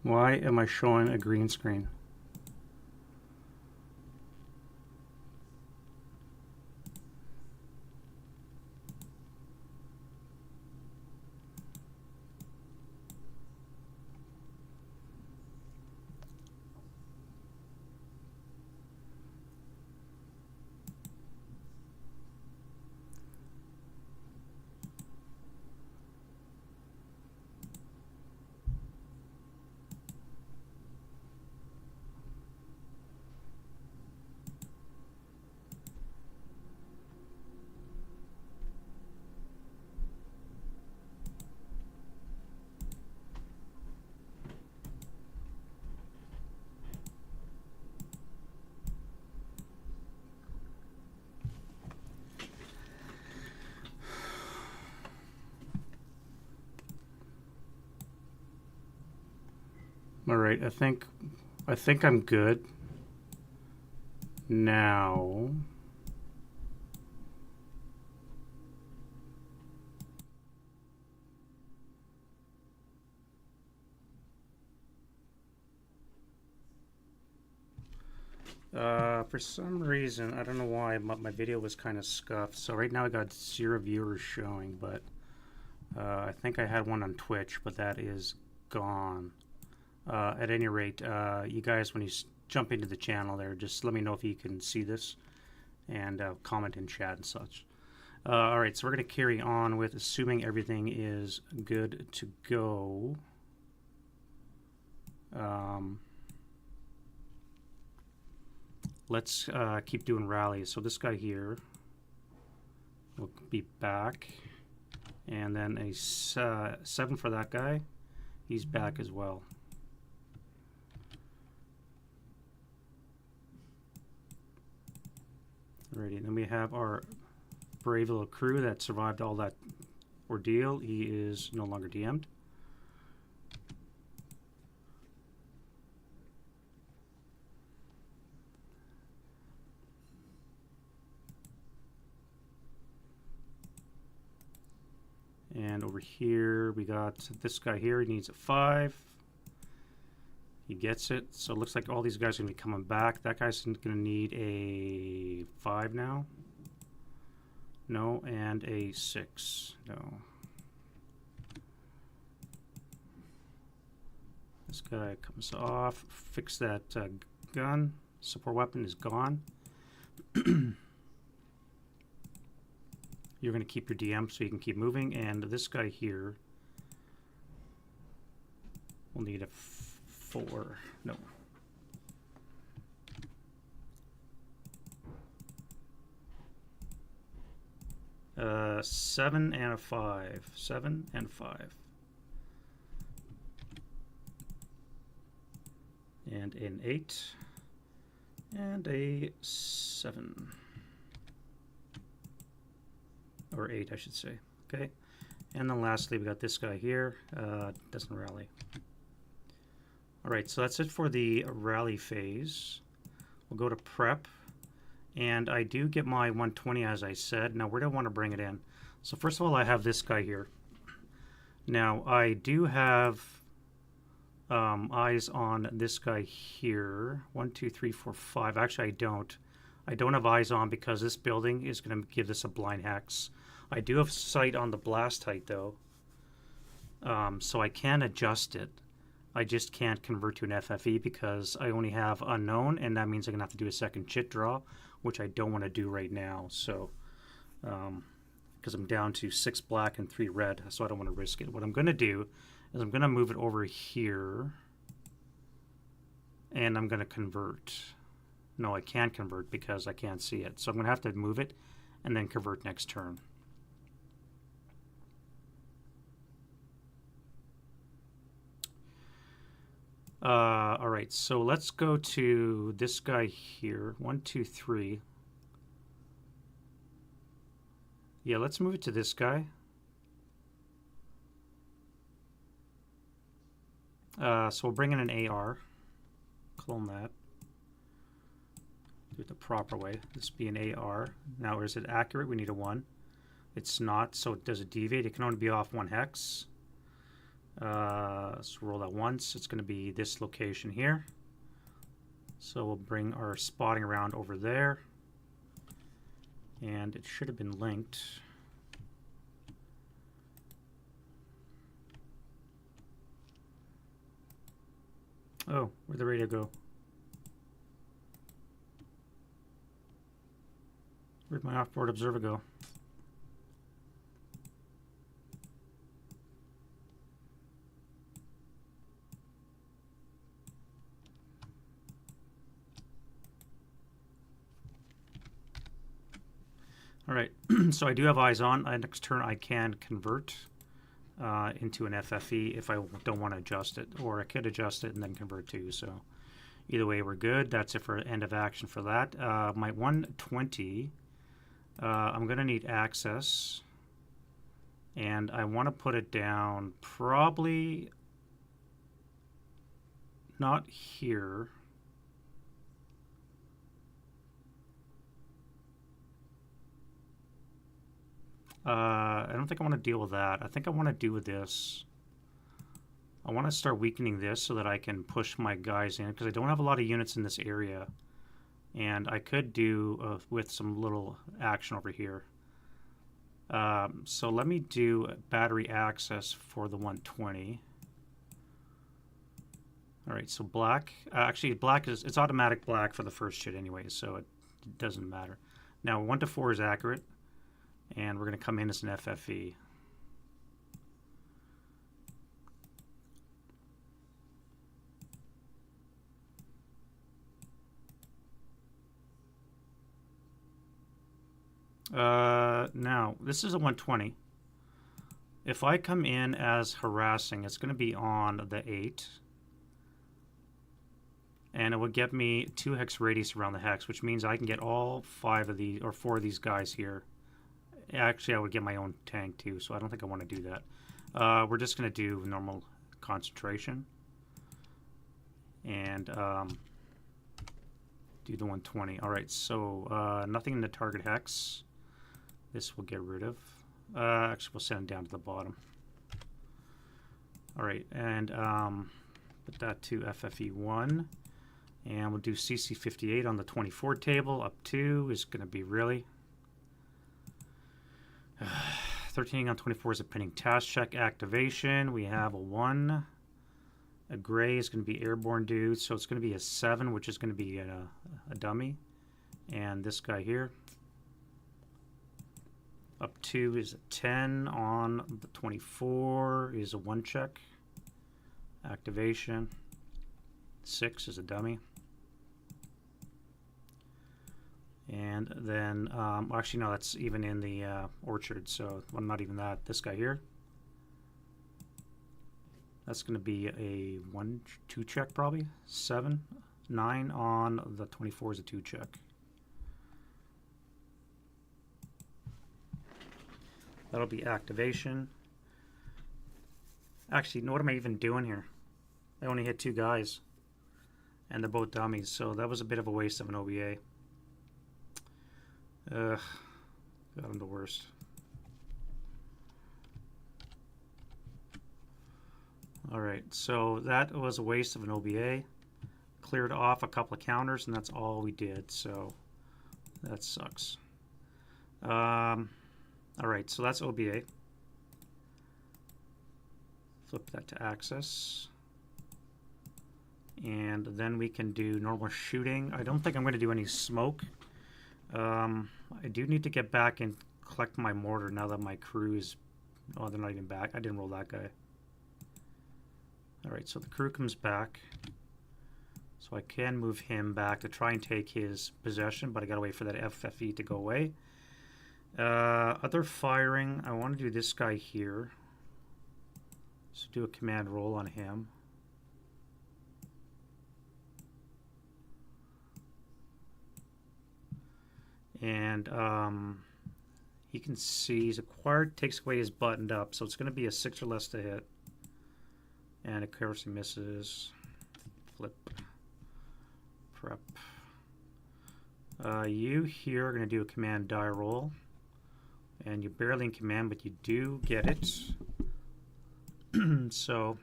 Why am I showing a green screen? All right, I think I'm good now. For some reason, I don't know why, my video was kind of scuffed. So right now I got 0 viewers showing, but I think I had one on Twitch, but that is gone. At any rate, you guys, when you jump into the channel there, just let me know if you can see this and comment in chat and such. All right, so we're going to carry on with assuming everything is good to go. Let's keep doing rallies. So this guy here will be back. And then a 7 for that guy. He's back as well. Alrighty, and then we have our brave little crew that survived all that ordeal. He is no longer DM'd. And over here, we got this guy here. He needs a 5. He gets it. So it looks like all these guys are going to be coming back. That guy's going to need a 5 now. No, and a 6. No. This guy comes off. Fix that gun. Support weapon is gone. You're going to keep your DM so you can keep moving. And this guy here will need a 4. No. Uh, 7 and a 5. 7 and 5. And an 8. And a 7. Or 8, I should say. Okay. And then lastly, we got this guy here. Doesn't rally. All right, so that's it for the rally phase. We'll go to prep. And I do get my 120, as I said. Now, where do I want to bring it in? So first of all, I have this guy here. Now, I do have eyes on this guy here. 1, 2, 3, 4, 5. Actually, I don't. I don't have eyes on because this building is going to give this a blind hex. I do have sight on the blast height, though. So I can adjust it. I just can't convert to an FFE because I only have unknown, and that means I'm going to have to do a second chit draw, which I don't want to do right now. So, because I'm down to 6 black and 3 red, so I don't want to risk it. What I'm going to do is I'm going to move it over here, and I'm going to convert. No, I can't convert because I can't see it. So I'm going to have to move it and then convert next turn. All right, so let's go to this guy here. 1, 2, 3. Yeah, let's move it to this guy. So we'll bring in an AR. Clone that. Do it the proper way. This be an AR. Now, is it accurate? We need a 1. It's not, so it does a deviate. It can only be off 1 hex. Let's roll that once. It's going to be this location here. So we'll bring our spotting around over there. And it should have been linked. Oh, where'd the radio go? Where'd my offboard observer go? All right, so I do have eyes on. Next turn I can convert into an FFE if I don't want to adjust it, or I could adjust it and then convert to. So either way, we're good. That's it for end of action for that. My 120, I'm going to need access, and I want to put it down probably not here. I don't think I want to deal with that. I think I want to do with this. I want to start weakening this so that I can push my guys in, because I don't have a lot of units in this area. And I could do with some little action over here. So let me do battery access for the 120. All right, so black. Actually, black it's automatic black for the first shit anyway, so it doesn't matter. Now, 1 to 4 is accurate. And we're going to come in as an FFE. Now, this is a 120. If I come in as harassing, it's going to be on the 8. And it would get me 2 hex radius around the hex, which means I can get all 5 of these, or 4 of these guys here. Actually, I would get my own tank too, so I don't think I want to do that. We're just going to do normal concentration. And do the 120. All right, so nothing in the target hex. This we'll get rid of. Actually, we'll send it down to the bottom. All right, and put that to FFE1. And we'll do CC58 on the 24 table. Up 2 is going to be really... 13 on 24 is a pending task check activation. We have a 1. A gray is going to be airborne dude, so it's going to be a 7, which is going to be a dummy. And this guy here. Up 2 is a 10 on the 24 is a 1 check. Activation. 6 is a dummy. And then, actually, no, that's even in the orchard, so well, not even that. This guy here. That's going to be a 1-2 check, probably. 7. 9 on the 24 is a 2 check. That'll be activation. Actually, what am I even doing here? I only hit 2 guys. And they're both dummies, so that was a bit of a waste of an OBA. Got him the worst. Alright, so that was a waste of an OBA. Cleared off a couple of counters, and that's all we did, so that sucks. Alright, so that's OBA. Flip that to access. And then we can do normal shooting. I don't think I'm going to do any smoke. I do need to get back and collect my mortar now that my crew is... Oh, they're not even back. I didn't roll that guy. Alright, so the crew comes back. So I can move him back to try and take his possession, but I gotta wait for that FFE to go away. Other firing, I want to do this guy here. So do a command roll on him. And he can see he's acquired, takes away his buttoned up, so it's going to be a 6 or less to hit. And of course he misses. Flip. Prep. You here are going to do a command die roll. And you're barely in command, but you do get it. So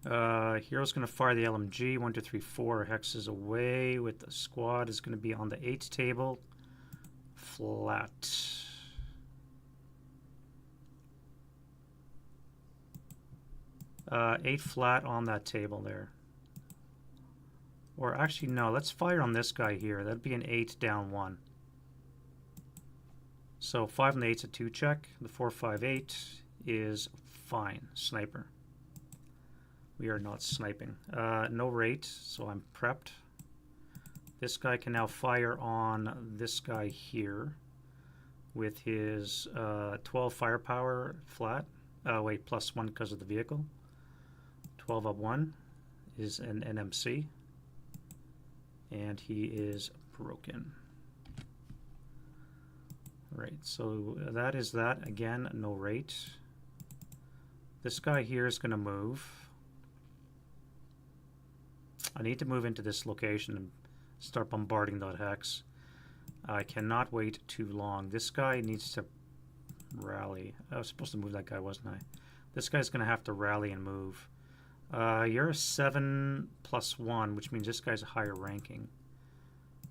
Hero's going to fire the LMG. 1, 2, 3, 4. Hex is away with the squad. Is going to be on the 8 table. Flat. Eight flat on that table there. Or actually, no. Let's fire on this guy here. That'd be an 8 down 1. So 5 and the 8's a 2 check. The 4, 5, 8 is fine. Sniper. We are not sniping. No rate, so I'm prepped. This guy can now fire on this guy here with his 12 firepower flat. Wait, plus 1 because of the vehicle. 12 up 1 is an NMC. And he is broken. Right, so that is that. Again, no rate. This guy here is going to move. I need to move into this location and start bombarding that hex. I cannot wait too long. This guy needs to rally. I was supposed to move that guy, wasn't I? This guy's going to have to rally and move. You're a 7 plus 1, which means this guy's a higher ranking.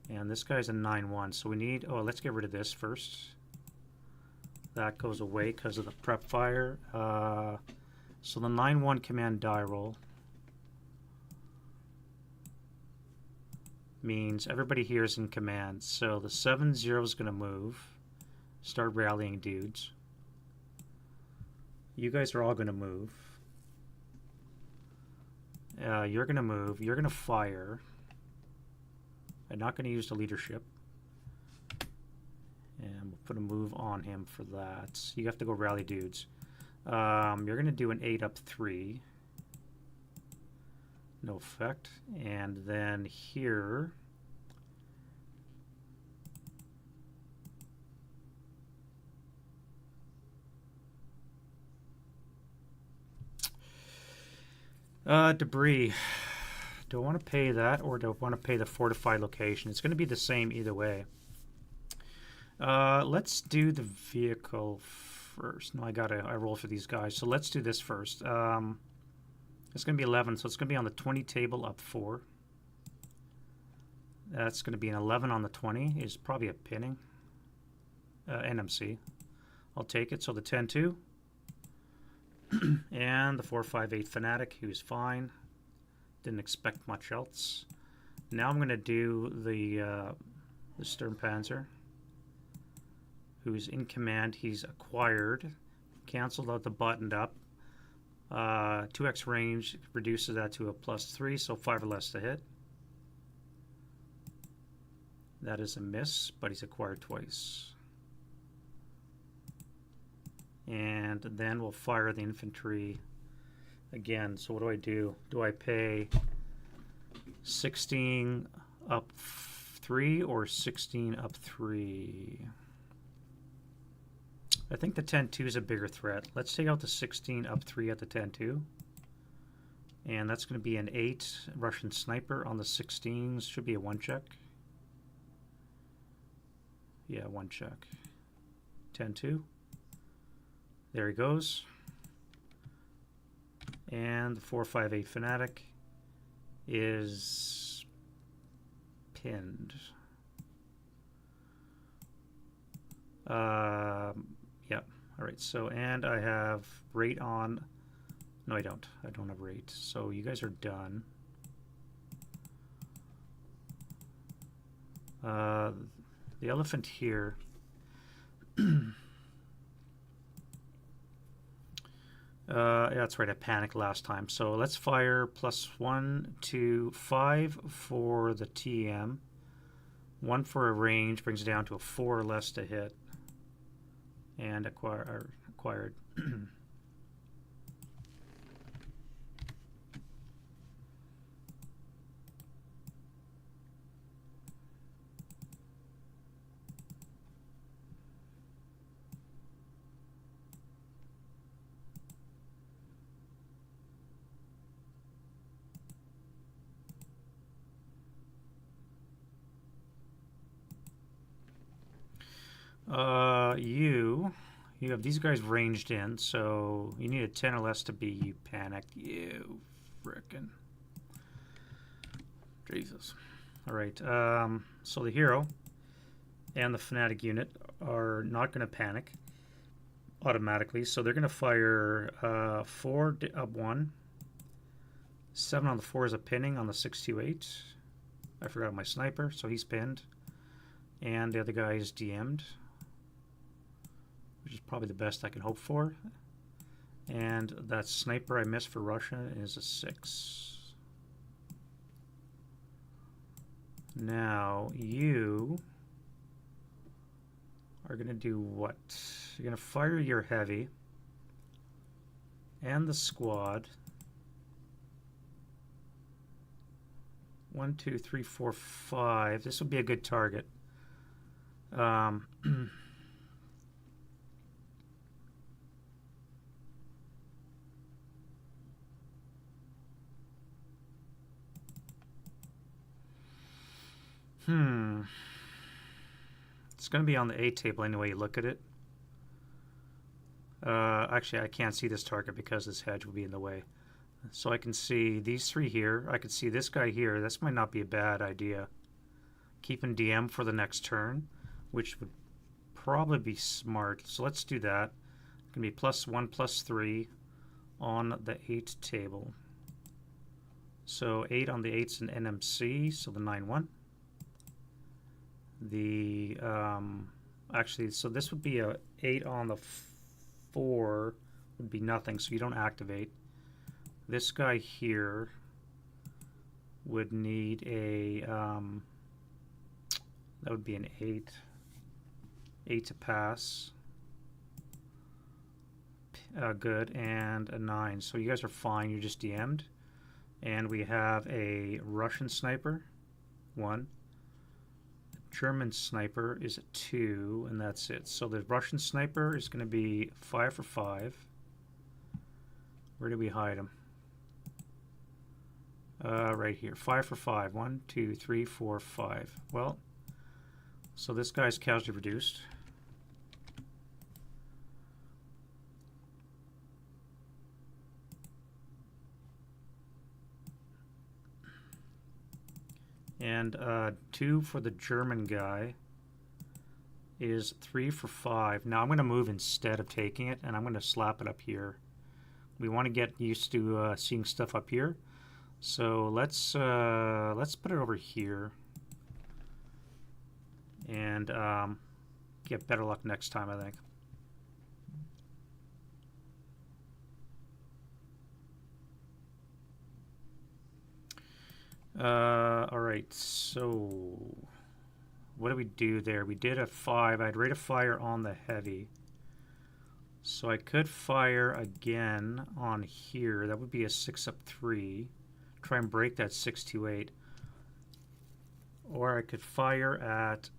And this guy's a 9-1. So we need... Oh, let's get rid of this first. That goes away because of the prep fire. So the 9-1 command die roll means everybody here is in command. So the 7-0 is going to move. Start rallying dudes. You guys are all going to move. You're going to move. You're going to fire. I'm not going to use the leadership. And we'll put a move on him for that. You have to go rally dudes. You're going to do an 8 up 3. No effect. And then here... debris. Do I want to pay that, or do I want to pay the fortified location? It's going to be the same either way. Let's do the vehicle first. No, I roll for these guys. So let's do this first. It's going to be 11, so it's going to be on the 20 table up 4. That's going to be an 11 on the 20. Is probably a pinning. NMC. I'll take it. So the 10-2. And the 458 Fanatic, who's fine. Didn't expect much else. Now I'm going to do the Sturmpanzer, who's in command. He's acquired. Canceled out the buttoned up. 2x range reduces that to a +3, so 5 or less to hit. That is a miss, but he's acquired twice. And then we'll fire the infantry again. So what do? Do I pay 16 up 3 or 16 up 3? I think the 10-2 is a bigger threat. Let's take out the 16 up 3 at the 10-2. And that's going to be an 8 Russian sniper on the 16s. Should be a 1 check. Yeah, 1 check. 10-2. There he goes. And the 458 Fanatic is pinned. Yeah. All right. So, and I have rate on. No, I don't. I don't have rate. So you guys are done. The elephant here. Yeah, that's right. I panicked last time. So let's fire +1 to 5 for the TM. 1 for a range brings it down to a 4 or less to hit. And acquired. you have these guys ranged in, so you need a 10 or less to be panicked. You frickin'. Jesus. Alright, so the hero and the fanatic unit are not going to panic automatically, so they're going to fire 4 up 1. 7 on the 4 is a pinning on the 628. I forgot my sniper, so he's pinned. And the other guy is DM'd, which is probably the best I can hope for. And that sniper I missed for Russian is a 6. Now, you are going to do what? You're going to fire your heavy and the squad. 1, 2, 3, 4, 5. This will be a good target. It's going to be on the A table anyway you look at it. Actually, I can't see this target because this hedge will be in the way. So I can see these 3 here. I can see this guy here. This might not be a bad idea. Keeping DM for the next turn, which would probably be smart. So let's do that. It's going to be +1, +3 on the 8 table. So 8 on the 8's an NMC, so the 9-1. The actually, so this would be a 8 on the 4 would be nothing, so you don't activate. This guy here would need a that would be an 8 to pass. Good, and a 9. So you guys are fine. You're just DM'd, and we have a Russian sniper, 1. German sniper is a 2, and that's it. So the Russian sniper is going to be 5 for 5. Where do we hide him? Right here. 5 for 5. 1, 2, 3, 4, 5. Well, so this guy's casualty reduced. And 2 for the German guy is 3 for 5. Now I'm going to move instead of taking it, and I'm going to slap it up here. We want to get used to seeing stuff up here. So let's put it over here, and get better luck next time, I think. Alright, so what do we do there? We did a 5. I'd rate a fire on the heavy. So I could fire again on here. That would be a 6 up 3. Try and break that 628. Or I could fire at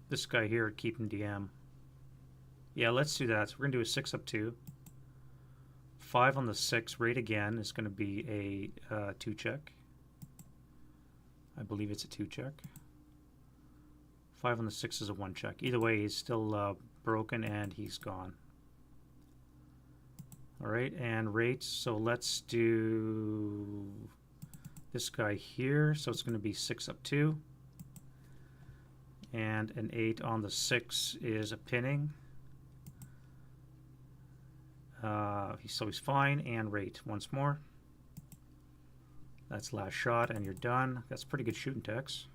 this guy here, keep him DM. Yeah, let's do that. So we're going to do a 6 up 2. 5 on the 6. Rate again is going to be a 2 check. I believe it's a 2 check. 5 on the 6 is a 1 check. Either way, he's still broken and he's gone. Alright, and rate. So let's do this guy here. So it's going to be 6 up 2. And an 8 on the 6 is a pinning. So he's fine, and rate once more. That's last shot, and you're done. That's pretty good shooting text.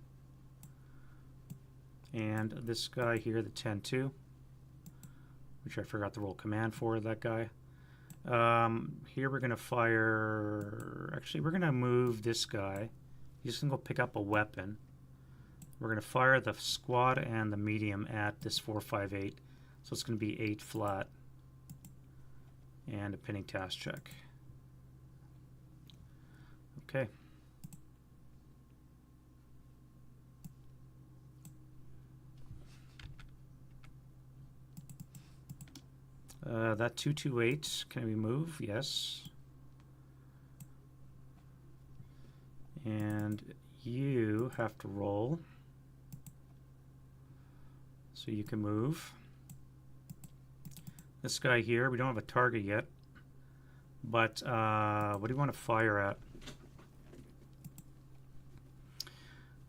And this guy here, the 10-2, which I forgot to roll command for, that guy. Here we're going to fire... Actually, we're going to move this guy. He's going to go pick up a weapon. We're going to fire the squad and the medium at this 458. So it's going to be 8 flat. And a pinning task check. Okay. That 228, can we move? Yes. And you have to roll so you can move. This guy here, we don't have a target yet, but what do you want to fire at?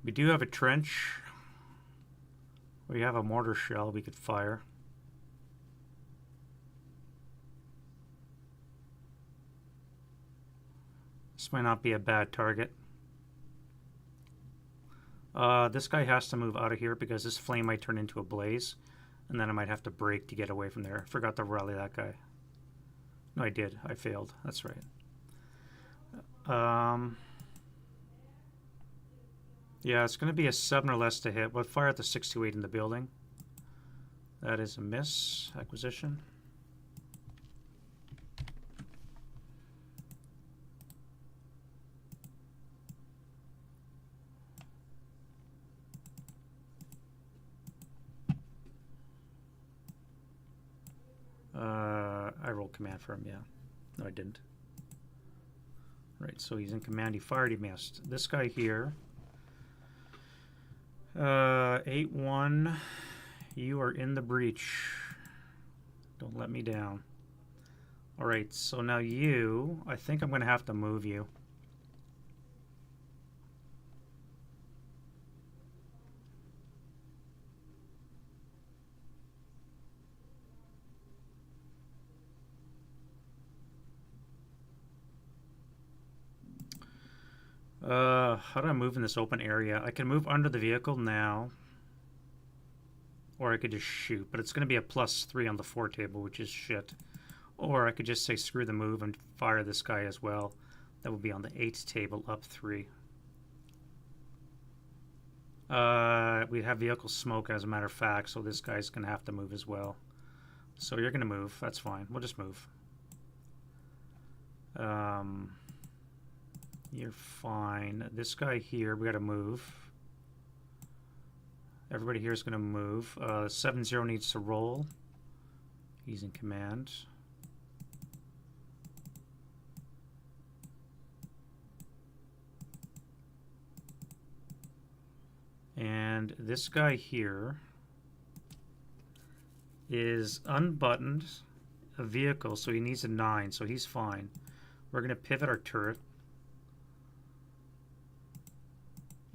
We do have a trench. We have a mortar shell we could fire. This might not be a bad target. This guy has to move out of here because this flame might turn into a blaze, and then I might have to break to get away from there. I forgot to rally that guy. No, I did. I failed. That's right. Yeah, it's going to be a 7 or less to hit. We'll fire at the 628 in the building. That is a miss. Acquisition. I rolled command for him, yeah. No, I didn't. Right, so he's in command. He fired, he missed. This guy here. 8-1. You are in the breach. Don't let me down. Alright, so now you, I think I'm going to have to move you. How do I move in this open area? I can move under the vehicle now. Or I could just shoot, but it's going to be a +3 on the 4 table, which is shit. Or I could just say screw the move and fire this guy as well. That would be on the 8 table, up 3. We have vehicle smoke, as a matter of fact, so this guy's going to have to move as well. So you're going to move. That's fine. We'll just move. You're fine. This guy here, we got to move. Everybody here is going to move. 7-0 needs to roll. He's in command. And this guy here is unbuttoned a vehicle, so he needs a 9, so he's fine. We're going to pivot our turret.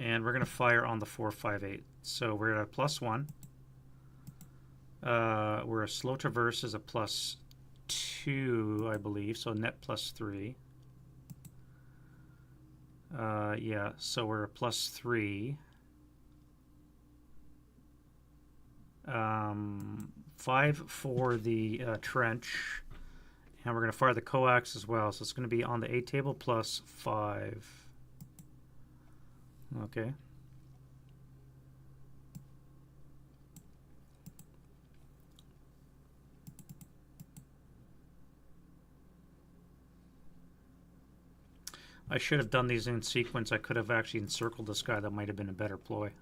And we're going to fire on the 458. So we're at a +1. We're a slow traverse is a +2, I believe. So net +3. Yeah, so we're a +3. 5 for the trench. And we're going to fire the coax as well. So it's going to be on the 8 table +5. Okay. I should have done these in sequence. I could have actually encircled this guy. That might have been a better ploy.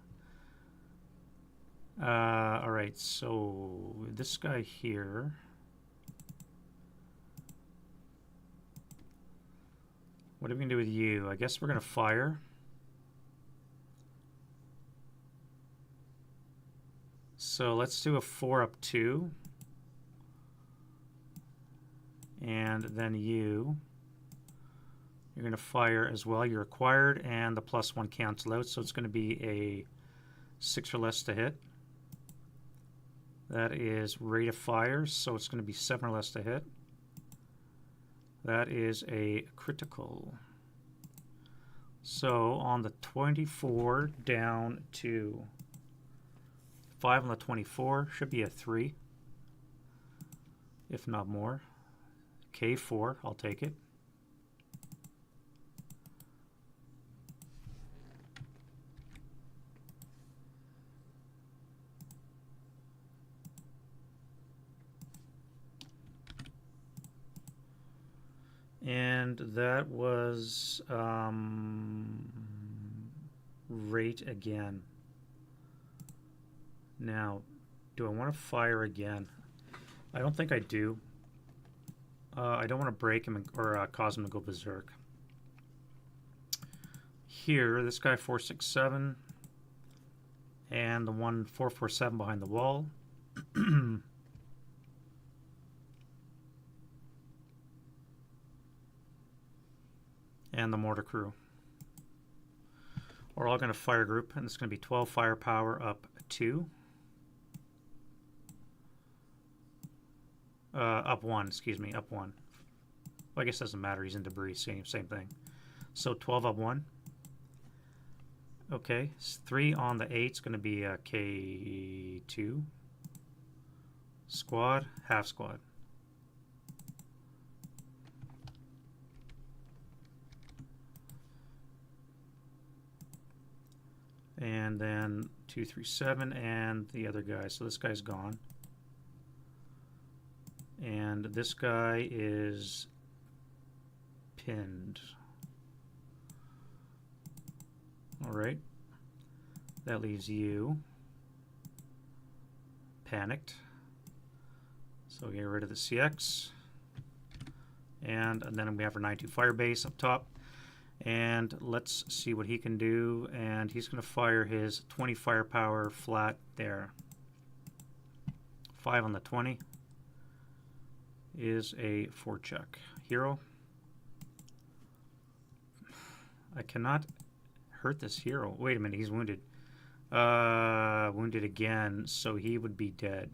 Alright, so this guy here. What are we going to do with you? I guess we're going to fire. So let's do a 4 up 2. And then you're going to fire as well. You're acquired, and the +1 cancel out, so it's going to be a 6 or less to hit. That is rate of fire, so it's going to be 7 or less to hit. That is a critical. So on the 24 down to 5 on the 24, should be a 3, if not more. K4, I'll take it. And that was rate again. Now, do I want to fire again? I don't think I do. I don't want to break him or cause him to go berserk. here, this guy 467, and the one 447 behind the wall. And the mortar crew. We're all going to fire group, and it's going to be 12 firepower up 2. Up 1, excuse me, up 1. Well, I guess it doesn't matter, he's in debris, same thing. So 12 up 1. Okay, 3 on the 8 is going to be a K2. Squad, half squad. And then 237 and the other guy. So this guy's gone. And this guy is pinned. All right. That leaves you panicked. So get rid of the CX. And then we have our 9-2 fire base up top. And let's see what he can do. And he's going to fire his 20 firepower flat there. 5 on the 20 is a 4-check. Hero. I cannot hurt this hero. Wait a minute, he's wounded. Wounded again, so he would be dead.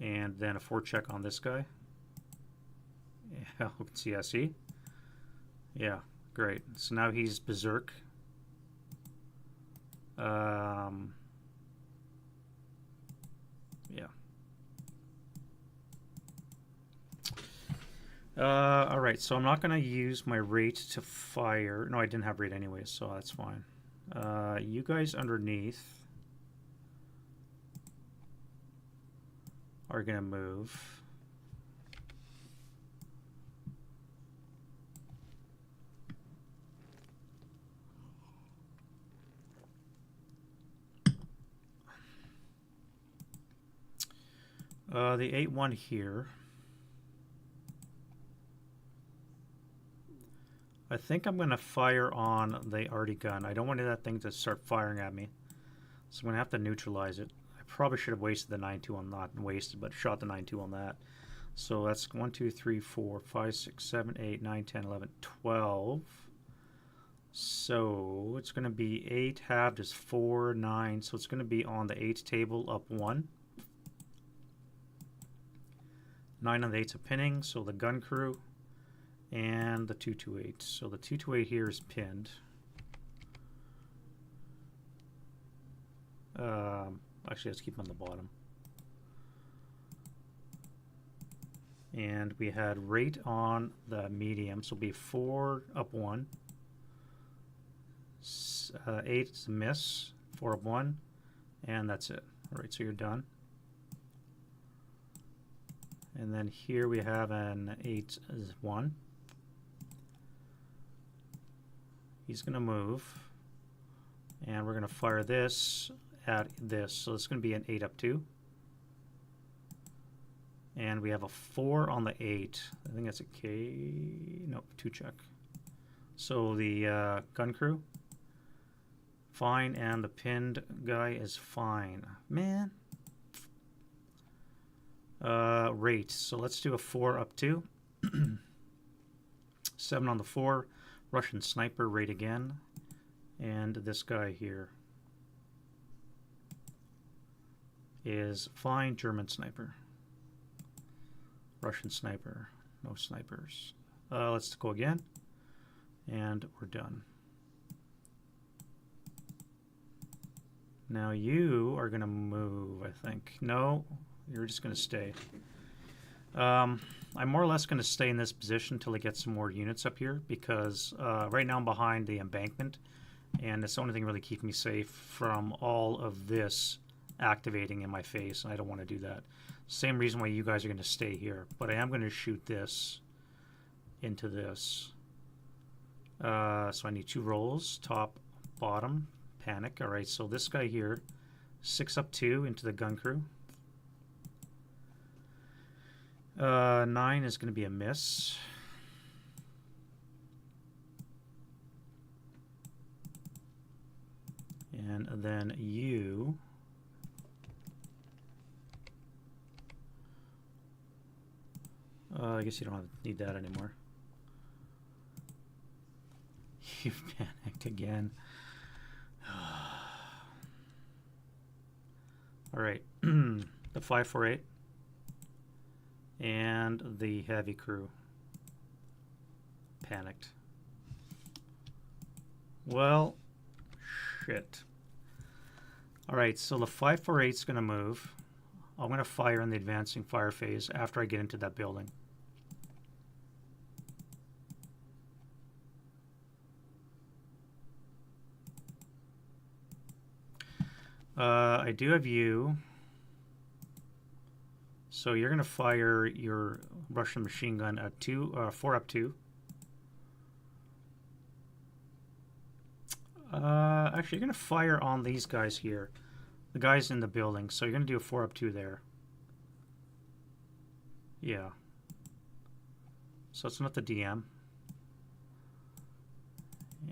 And then a 4-check on this guy. Yeah, CSE. Yeah, great. So now he's berserk. Yeah. All right, so I'm not going to use my rate to fire. No, I didn't have rate anyway, so that's fine. You guys underneath are going to move. The 8-1 here. I think I'm going to fire on the arty gun. I don't want that thing to start firing at me. So I'm going to have to neutralize it. I probably should have wasted the 9-2 on not wasted, but shot the 9-2 on that. So that's 1, 2, 3, 4, 5, 6, 7, 8, 9, 10, 11, 12. So it's going to be 8 halved is 4, 9. So it's going to be on the 8 table up 1. 9 on the 8's a pinning, so the gun crew. And the 228. So the 228 here is pinned. Actually, let's keep them on the bottom. And we had rate on the medium, so it'll be 4 up 1. 8 is a miss, 4 up 1, and that's it. All right, so you're done. And then here we have an 8-1. He's going to move, and we're going to fire this at this. So it's going to be an 8 up 2. And we have a 4 on the 8. I think that's a K. Nope, 2-check. So the gun crew, fine, and the pinned guy is fine. Man. Rate. So let's do a 4 up 2. 7 on the 4. Russian sniper rate again. And this guy here is fine. German sniper. Russian sniper. No snipers. Let's go again. And we're done. Now you are going to move, I think. No, you're just going to stay. I'm more or less going to stay in this position until I get some more units up here, because right now I'm behind the embankment, and it's the only thing really keeping me safe from all of this activating in my face, and I don't want to do that. Same reason why you guys are going to stay here, but I am going to shoot this into this. So I need 2 rolls, top, bottom, panic. All right, so this guy here, 6 up 2 into the gun crew. 9 is going to be a miss. And then you I guess you don't need that anymore. You've panicked again. All right, the 548 and the heavy crew panicked. Well, shit. All right, so the 548 is going to move. I'm going to fire in the advancing fire phase after I get into that building. I do have you. So you're going to fire your Russian machine gun at 4 up 2. Actually, you're going to fire on these guys here. The guys in the building. So you're going to do a 4 up 2 there. Yeah. So it's not the DM.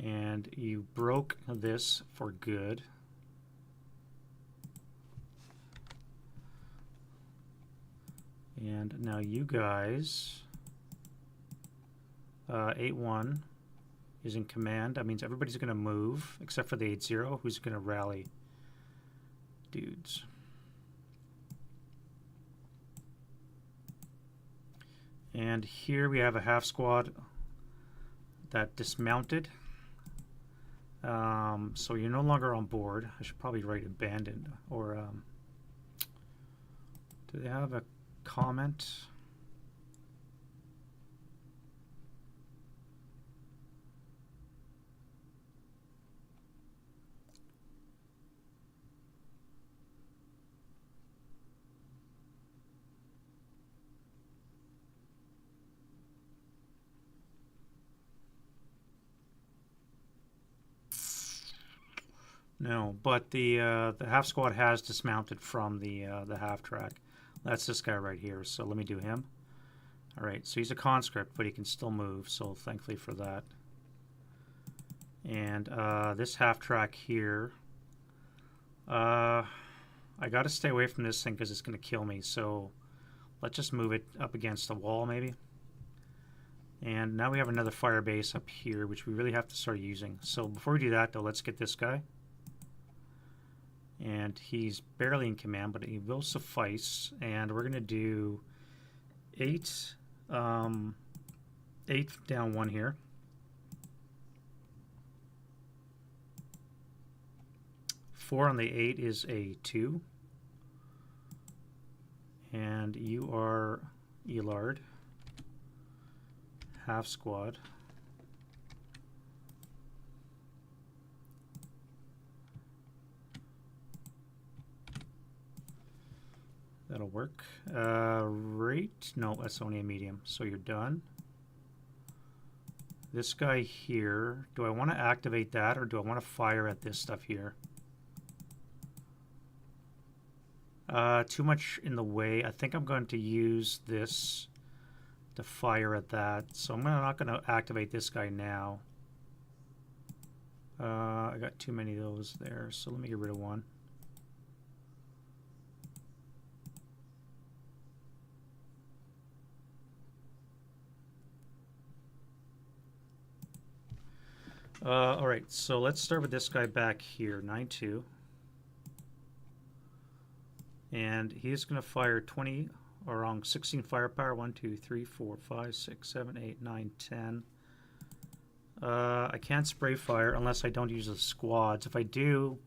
And you broke this for good. And now you guys, 8-1 is in command. That means everybody's going to move except for the 8-0 who's going to rally dudes. And here we have a half squad that dismounted. So you're no longer on board. I should probably write abandoned, or do they have a comment? No, but the half squad has dismounted from the half track. That's this guy right here. So let me do him. All right. So he's a conscript, but he can still move. So thankfully for that. And this half track here, I got to stay away from this thing because it's going to kill me. So let's just move it up against the wall, maybe. And now we have another fire base up here, which we really have to start using. So before we do that, though, let's get this guy. And he's barely in command, but he will suffice. And we're going to do 8 down 1 here. Four on the 8 is a 2. And you are Elard. Half squad. That'll work. Rate? No, that's only a medium. So you're done. This guy here, do I want to activate that or do I want to fire at this stuff here? Too much in the way. I think I'm going to use this to fire at that. So I'm not going to activate this guy now. I got too many of those there, so let me get rid of one. All right, so let's start with this guy back here, 9-2. And he's going to fire 20, or wrong, 16 firepower. 1, 2, 3, 4, 5, 6, 7, 8, 9, 10. I can't spray fire unless I don't use the squads. If I do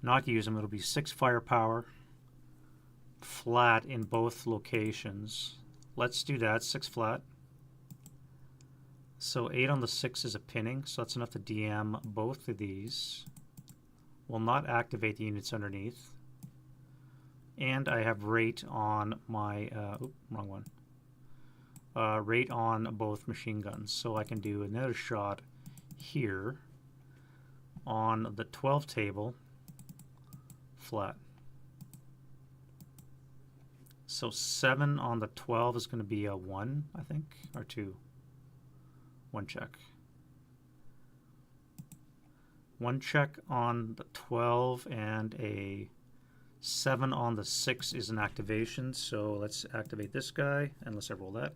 not use them, it'll be 6 firepower flat in both locations. Let's do that, 6 flat. So 8 on the 6 is a pinning, so that's enough to DM both of these. Will not activate the units underneath. And I have rate on my, wrong one. Rate on both machine guns. So I can do another shot here on the 12 table, flat. So 7 on the 12 is going to be a 1, I think, or 2. 1 check. 1 check on the 12 and a 7 on the 6 is an activation. So let's activate this guy and let's roll that.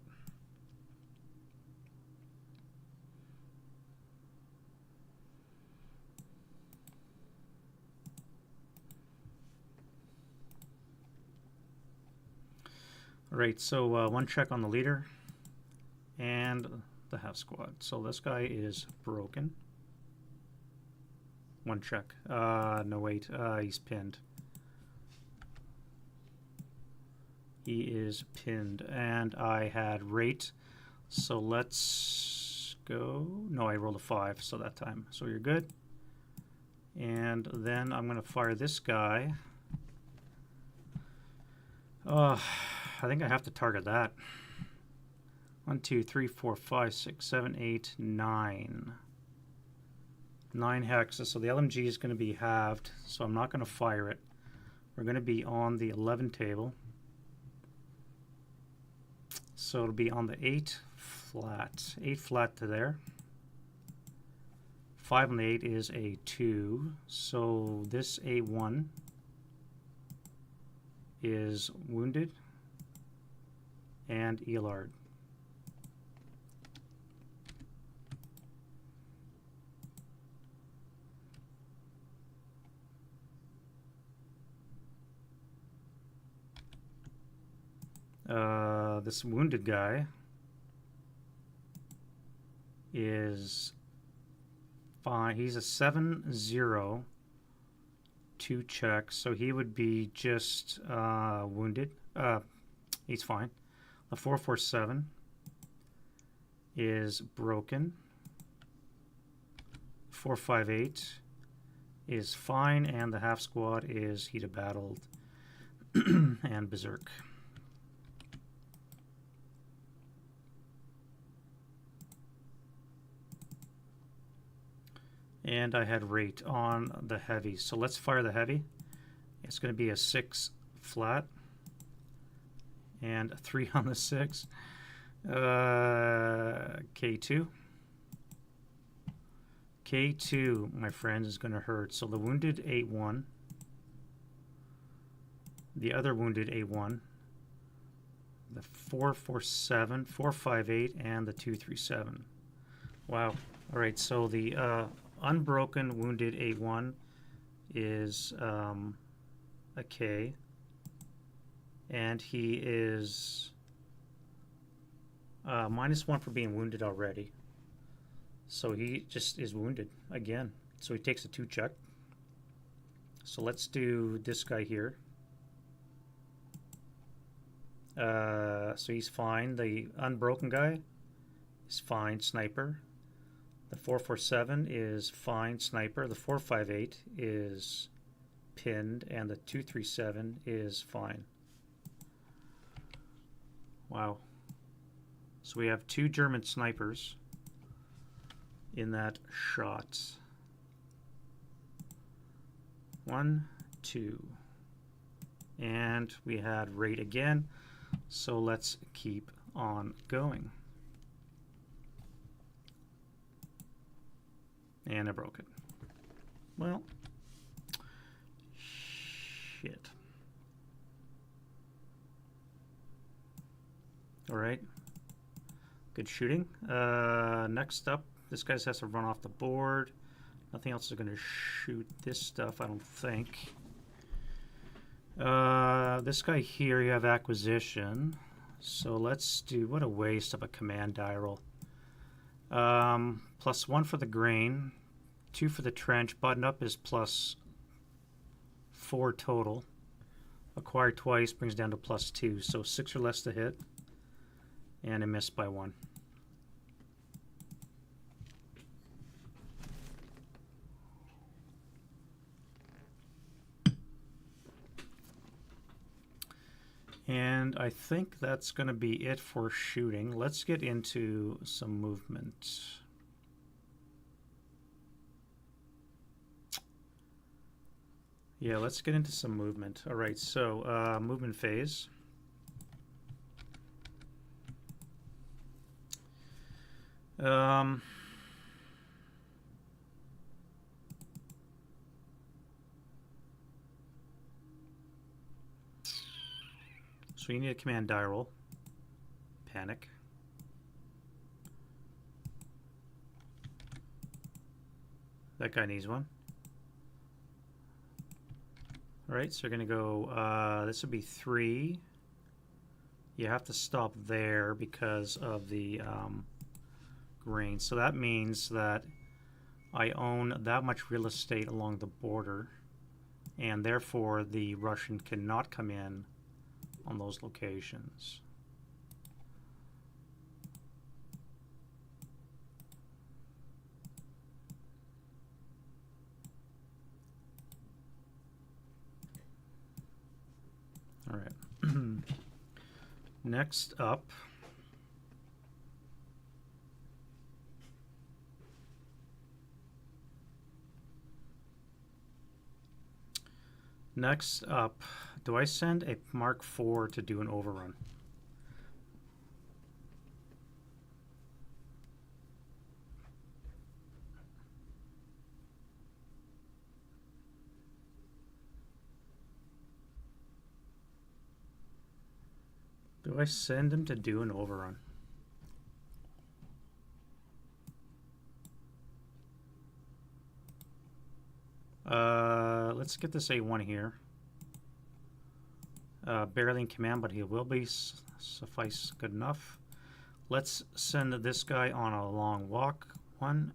Alright, so 1 check on the leader and the half squad. So this guy is broken. 1 check. No, wait. He's pinned. He is pinned. And I had rate. So let's go. No, I rolled a 5 so that time. So you're good. And then I'm going to fire this guy. I think I have to target that. 1, 2, 3, 4, 5, 6, 7, 8, 9. 9 hexes. So the LMG is going to be halved. So I'm not going to fire it. We're going to be on the 11 table. So it'll be on the 8 flat. 8 flat to there. 5 on the 8 is a 2. So this A1 is wounded and Elard. This wounded guy is fine. He's a 7-0, 2 check, so he would be just wounded. He's fine. The 447 is broken. 458 is fine, and the half squad is heat of battle and berserk. And I had rate on the heavy. So let's fire the heavy. It's going to be a 6 flat. And a 3 on the 6. K2. K2, my friend, is going to hurt. So the wounded A1. The other wounded A1. The 447, 458, and the 237. Wow. All right, so the unbroken wounded A1 is a K, and he is -1 for being wounded already. So he just is wounded again. So he takes a 2 check. So let's do this guy here. So he's fine. The unbroken guy is fine, sniper. The 447 is fine, sniper. The 458 is pinned, and the 237 is fine. Wow. So we have 2 German snipers in that shot. 1, 2. And we had rate again. So let's keep on going. And I broke it. Well, shit. All right. Good shooting. Next up, this guy has to run off the board. Nothing else is going to shoot this stuff, I don't think. This guy here, you have acquisition. So let's do, what a waste of a command die roll. +1 for the grain, 2 for the trench. Button up is +4 total. Acquire twice brings down to +2, so 6 or less to hit. And I missed by 1. And I think that's going to be it for shooting. Let's get into some movement. Yeah, let's get into some movement. All right, so movement phase. So you need a command die roll. Panic. That guy needs one. Alright, so you're going to go, this would be 3. You have to stop there because of the grain. So that means that I own that much real estate along the border, and therefore the Russian cannot come in on those locations. All right. Next up, do I send a Mark IV to do an overrun? Do I send him to do an overrun? Let's get this A1 here. Barely in command, but he will be suffice good enough. Let's send this guy on a long walk. 1,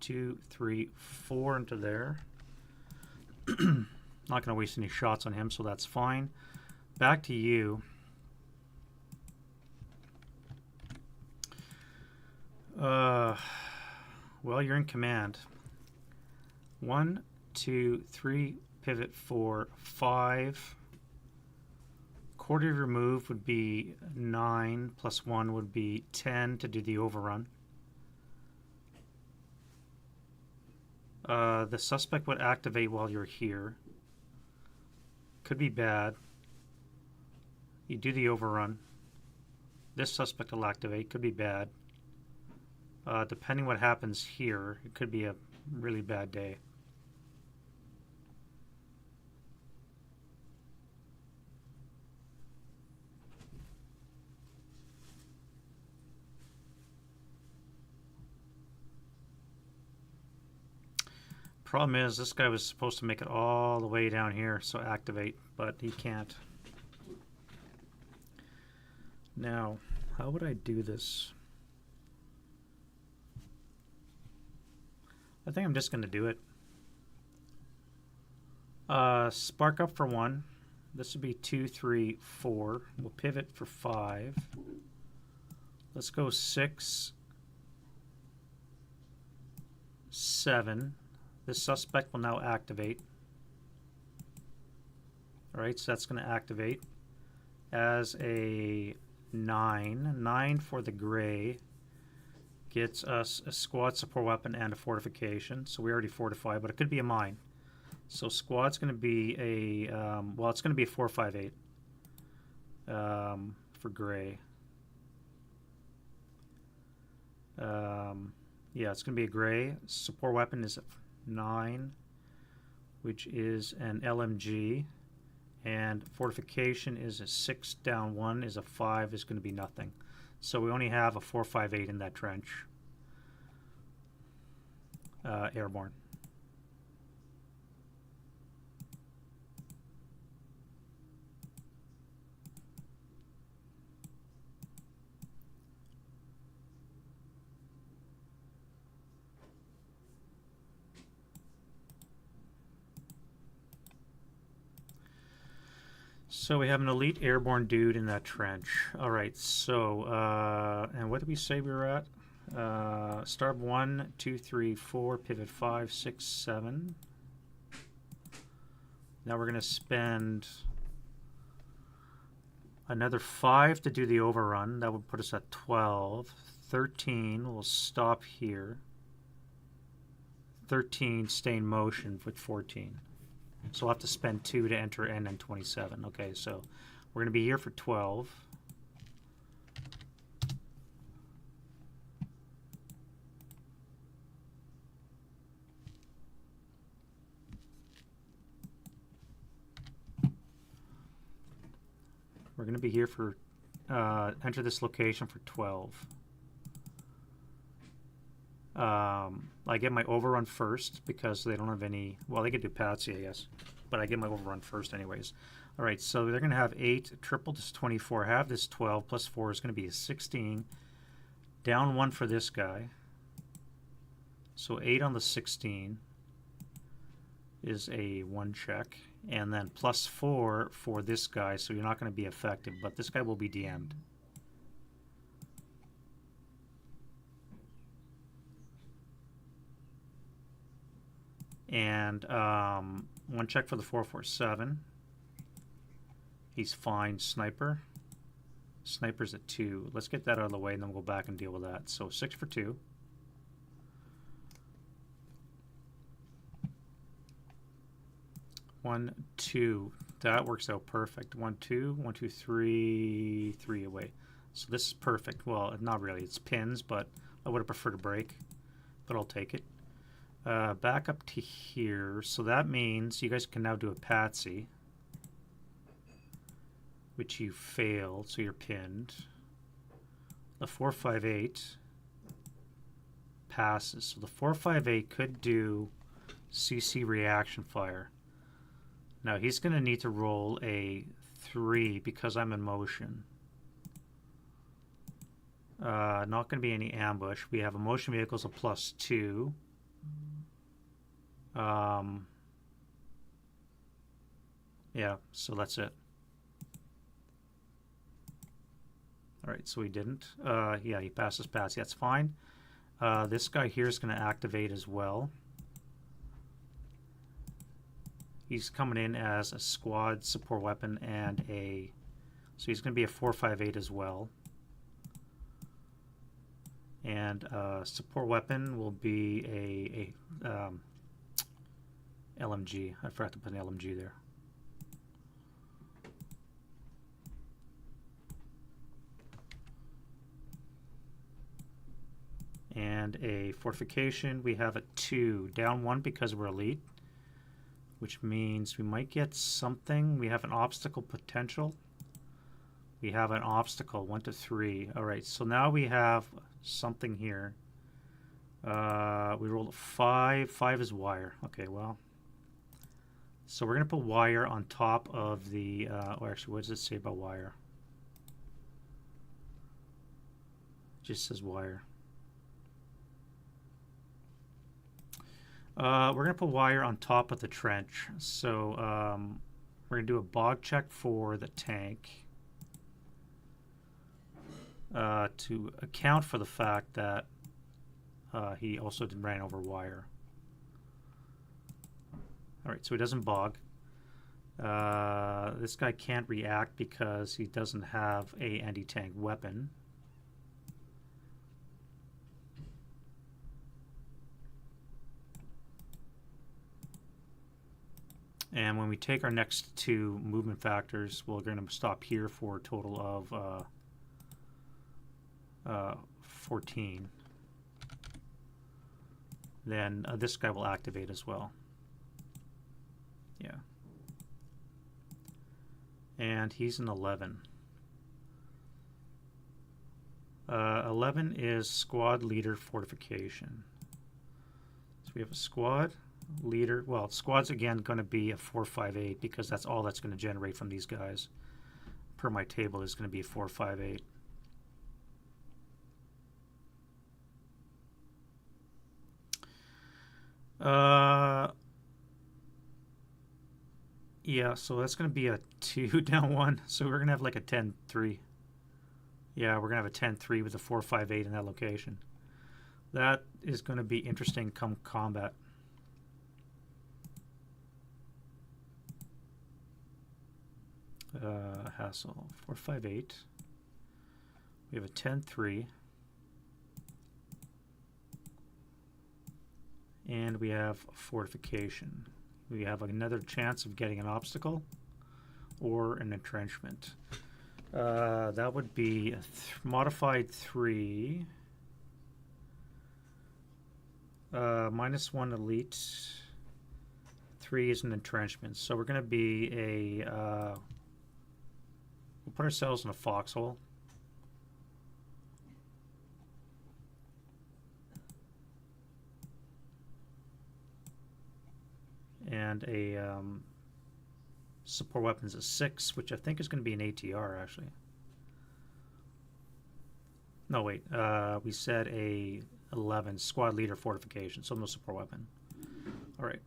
2, 3, 4 into there. Not going to waste any shots on him, so that's fine. Back to you. Well, you're in command. 1, 2, 3, pivot 4, 5. Quarter of your move would be 9, plus 1 would be 10 to do the overrun. The suspect would activate while you're here. Could be bad. You do the overrun. This suspect will activate. Could be bad. Depending what happens here, it could be a really bad day. Problem is, this guy was supposed to make it all the way down here, so activate, but he can't. Now, how would I do this? I think I'm just going to do it. Spark up for 1. This would be 2, 3, 4. We'll pivot for 5. Let's go 6, 7. This suspect will now activate. Alright, so that's going to activate as a 9. 9 for the gray gets us a squad support weapon and a fortification. So we already fortified, but it could be a mine. So squad's going to be a, well, it's going to be a 458 for gray. Yeah, it's going to be a gray. Support weapon is 9, which is an LMG, and fortification is a 6 down 1 is a 5 is going to be nothing. So we only have a 458 in that trench. Airborne. So we have an elite airborne dude in that trench. All right, so, and what did we say we were at? Starb 1, 2, 3, 4, pivot 5, 6, 7. Now we're going to spend another 5 to do the overrun. That would put us at 12. 13, we'll stop here. 13, stay in motion with 14. So we'll have to spend 2 to enter N and 27. Okay, so we're going to be here for 12. We're going to be here for, enter this location for 12. I get my overrun first because they don't have any, well, they could do Patsy, I guess, but I get my overrun first anyways. All right, so they're going to have 8, triple this 24, have this 12, plus 4 is going to be a 16. Down 1 for this guy. So 8 on the 16 is a 1 check. And then plus 4 for this guy, so you're not going to be effective, but this guy will be DM'd. And 1 check for the 447. He's fine. Sniper. Sniper's at 2. Let's get that out of the way, and then we'll go back and deal with that. So 6 for 2. One, 2. That works out perfect. 1, 2, 1, 2, 3, 3 away. So this is perfect. Well, not really. It's pins, but I would have preferred a break, but I'll take it. Back up to here. So that means you guys can now do a Patsy, which you failed, so you're pinned. The 458 passes. So the 458 could do CC reaction fire. Now he's going to need to roll a 3 because I'm in motion. Not going to be any ambush. We have a motion vehicles of +2. Yeah, so that's it. All right, so he didn't. Yeah, he passes Patsy. That's fine. This guy here is going to activate as well. He's coming in as a squad support weapon and a... So he's going to be a 458 as well. And support weapon will be a LMG. I forgot to put an LMG there. And a fortification. We have a 2. Down 1 because we're elite, which means we might get something. We have an obstacle potential. We have an obstacle, 1 to 3. All right, so now we have something here. We rolled a 5. 5 is wire. Okay, well. So we're going to put wire on top of the, or actually, what does it say about wire? It just says wire. We're going to put wire on top of the trench. So we're going to do a bog check for the tank to account for the fact that he also ran over wire. All right, so he doesn't bog. This guy can't react because he doesn't have a anti-tank weapon. And when we take our next 2 movement factors, we're going to stop here for a total of 14. Then this guy will activate as well. Yeah. And he's an 11. 11 is squad leader fortification. So we have a squad leader. Well, squad's again going to be a 458 because that's all that's going to generate from these guys. Per my table is going to be a 458. Yeah, so that's going to be a 2 down 1. So we're going to have like a 10-3. Yeah, we're going to have a 10-3 with a 458 in that location. That is going to be interesting come combat. Hassle 458. We have a 10-3. And we have fortification. We have another chance of getting an obstacle or an entrenchment. That would be a modified 3. -1 elite. 3 is an entrenchment. So we're going to be a... we'll put ourselves in a foxhole. And a support weapons a 6, which I think is going to be an ATR actually. No, wait. We said a 11 squad leader fortification, so no support weapon. All right.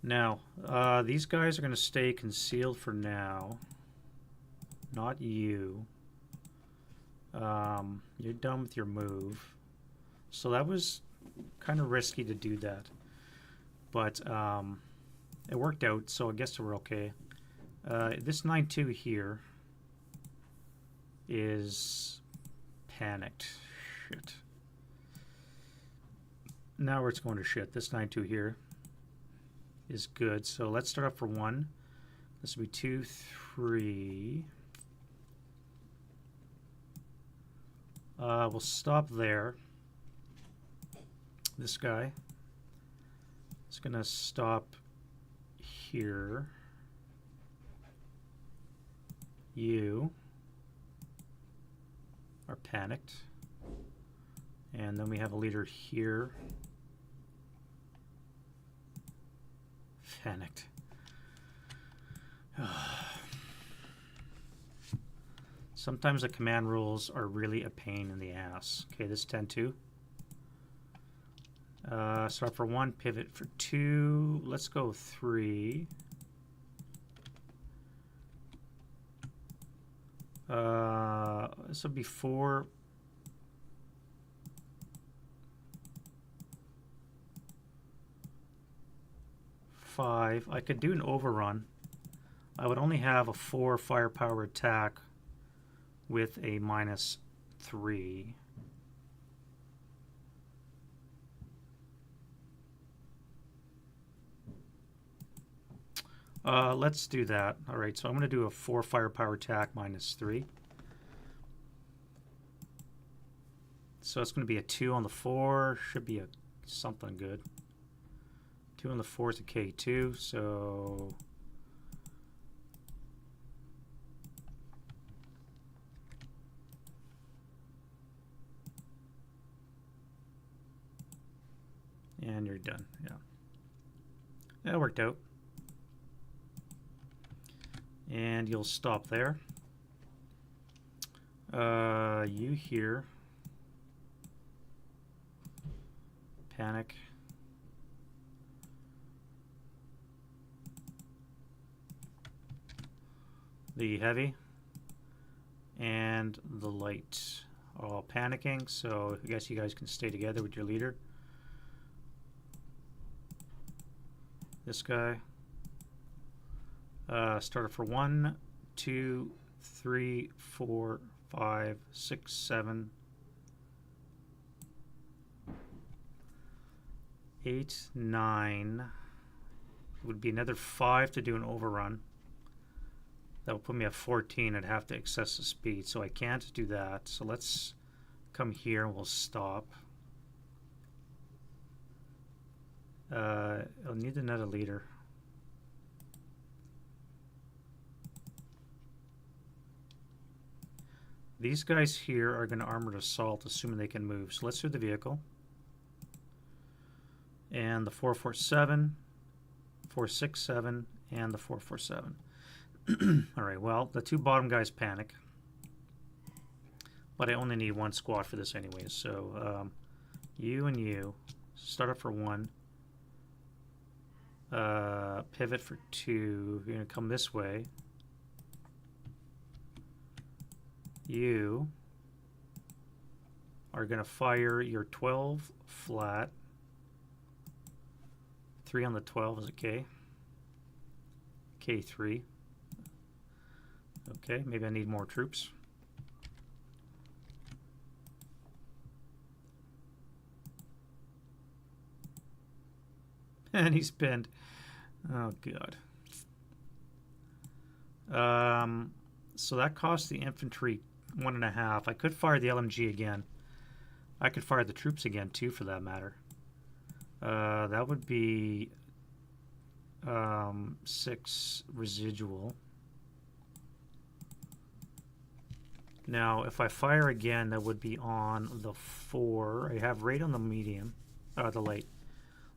Now, these guys are going to stay concealed for now. Not you. You're done with your move. So that was kind of risky to do that. But it worked out, so I guess we're okay. This 9-2 here is panicked. Shit. Now where it's going to shit. This 9-2 here is good. So let's start off for 1. This will be 2, 3. We'll stop there. This guy is going to stop here. You are panicked. And then we have a leader here. Panicked. Sometimes the command rules are really a pain in the ass. Okay, this 10-2. Start for 1, pivot for 2. Let's go 3. This will be 4. 5. I could do an overrun. I would only have a 4 firepower attack with a -3. Let's do that. All right, so I'm going to do a 4 firepower attack -3. So it's going to be a 2 on the 4. Should be a something good. 2 on the 4 is a K2, so and you're done. Yeah, that worked out. And you'll stop there. You here. Panic. The heavy and the light are all panicking, so I guess you guys can stay together with your leader. This guy. Started for 1, 2, 3, 4, 5, 6, 7, 8, 9. It would be another 5 to do an overrun. That would put me at 14. I'd have to access the speed, so I can't do that. So let's come here and we'll stop. I'll need another leader. These guys here are going to armored assault, assuming they can move. So let's do the vehicle. And the 447, 467, and the 447. All right, well, the 2 bottom guys panic. But I only need 1 squad for this anyway. So you and you start up for 1. Pivot for 2. You're going to come this way. You are going to fire your 12 flat. 3 on the 12 is a K. K3. Okay, maybe I need more troops. And he's pinned. Oh, God. So that costs the infantry 1.5. I could fire the LMG again. I could fire the troops again too, for that matter. That would be 6 residual. Now, if I fire again, that would be on the 4. I have rate on the medium, the light.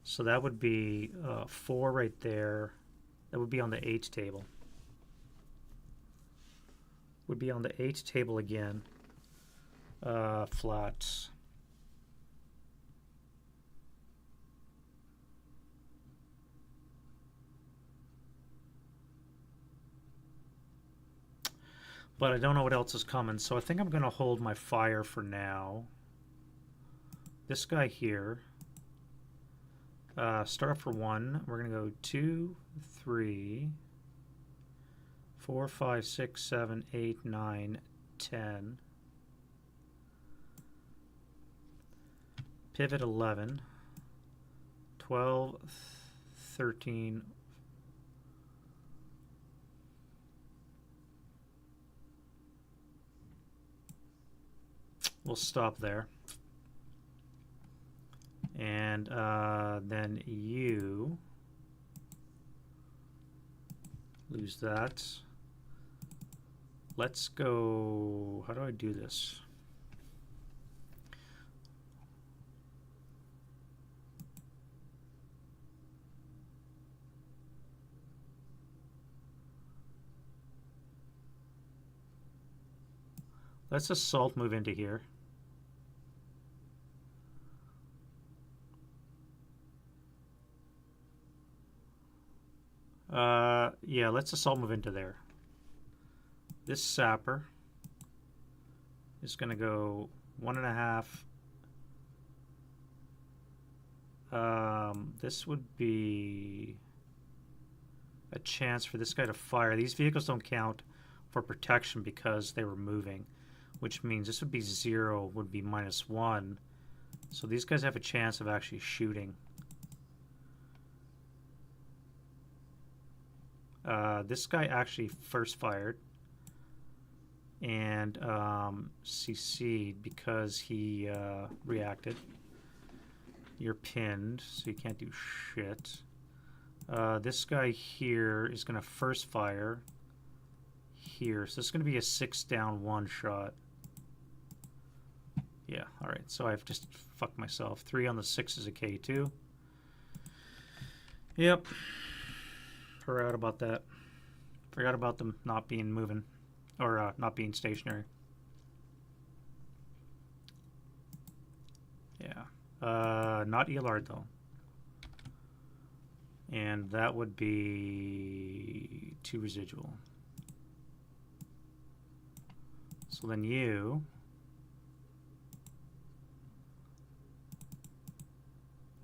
So that would be 4 right there. That would be on the 8 table. Would be on the 8 table again. Flats. But I don't know what else is coming, so I think I'm going to hold my fire for now. This guy here. Start off for 1. We're going to go 2, 3, 4, 5, 6, 7, 8, 9, 10. Pivot 11, 12, 13. We'll stop there. And then you lose that. Let's go. How do I do this? Let's assault move into here. Yeah, let's assault move into there. This sapper is going to go 1.5. This would be a chance for this guy to fire. These vehicles don't count for protection because they were moving, which means this would be 0, would be -1. So these guys have a chance of actually shooting. This guy actually first fired and CC'd because he reacted. You're pinned, so you can't do shit. This guy here is going to first fire here. So this is going to be a 6 down 1 shot. Yeah, alright, so I've just fucked myself. 3 on the 6 is a K2. Yep. Forgot about that. Forgot about them not being moving. Or not being stationary. Yeah. Not Elard though. And that would be 2 residual. So then you...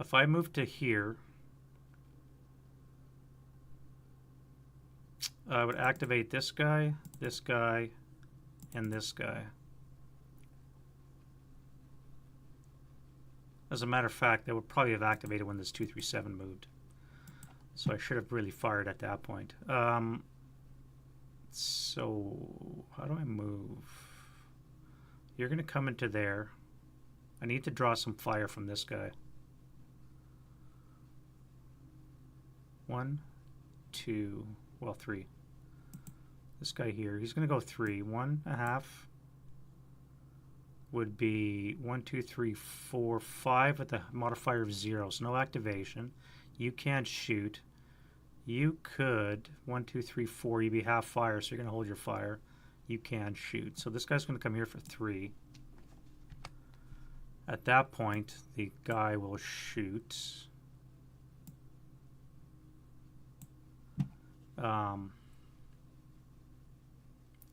If I move to here, I would activate this guy, and this guy. As a matter of fact, they would probably have activated when this 237 moved. So I should have really fired at that point. So how do I move? You're going to come into there. I need to draw some fire from this guy. 1, 2, well, 3. This guy here, he's going to go 3. 1.5 would be 1, 2, 3, 4, 5 with a modifier of 0. So no activation. You can't shoot. You could 1, 2, 3, 4. You'd be half fire, so you're going to hold your fire. You can shoot. So this guy's going to come here for 3. At that point, the guy will shoot.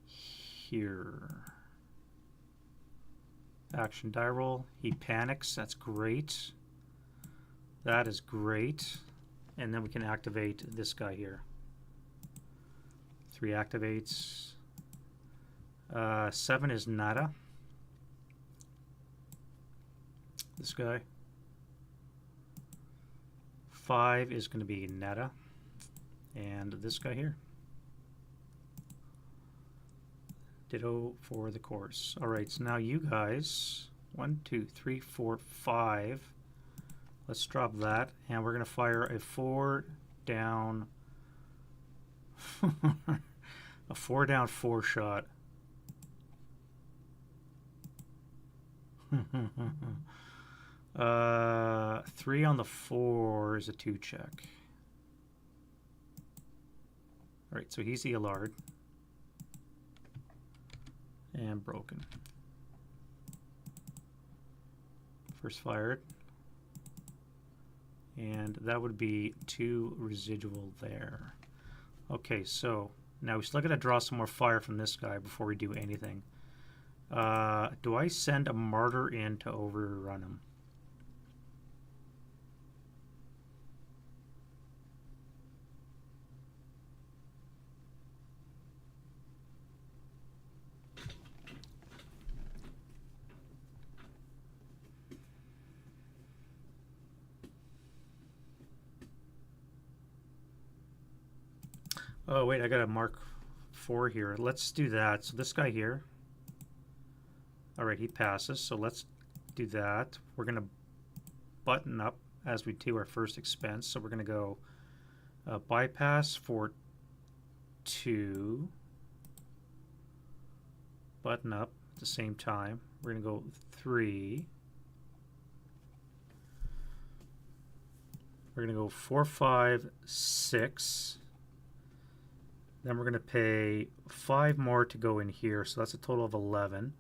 Here. Action die roll. He panics. That's great. That is great. And then we can activate this guy here. 3 activates. 7 is nada. This guy. 5 is going to be nada. And this guy here. Ditto for the course. All right, so now you guys, 1, 2, 3, 4, 5. Let's drop that, and we're going to fire a 4 down, a 4 down 4 shot. 3 on the 4 is a 2 check. All right, so he's the Allard. And broken. First fired. And that would be 2 residual there. Okay, so now we still got to draw some more fire from this guy before we do anything. Do I send a martyr in to overrun him? Oh, wait, I got to mark 4 here. Let's do that. So this guy here. All right, he passes. So let's do that. We're going to button up as we do our first expense. So we're going to go bypass for 2. Button up at the same time. We're going to go 3. We're going to go 4, 5, 6. Then we're going to pay 5 more to go in here, so that's a total of 11.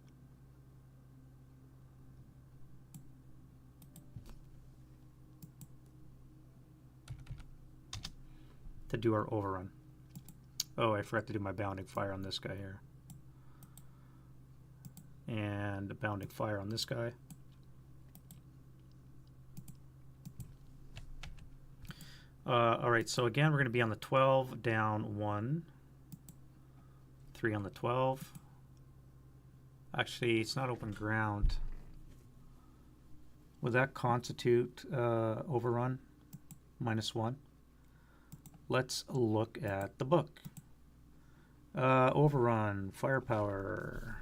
To do our overrun. Oh, I forgot to do my bounding fire on this guy here. And a bounding fire on this guy. All right, so again, we're going to be on the 12, down 1. 3 on the 12. Actually, it's not open ground. Would that constitute overrun? -1. Let's look at the book. Overrun, firepower.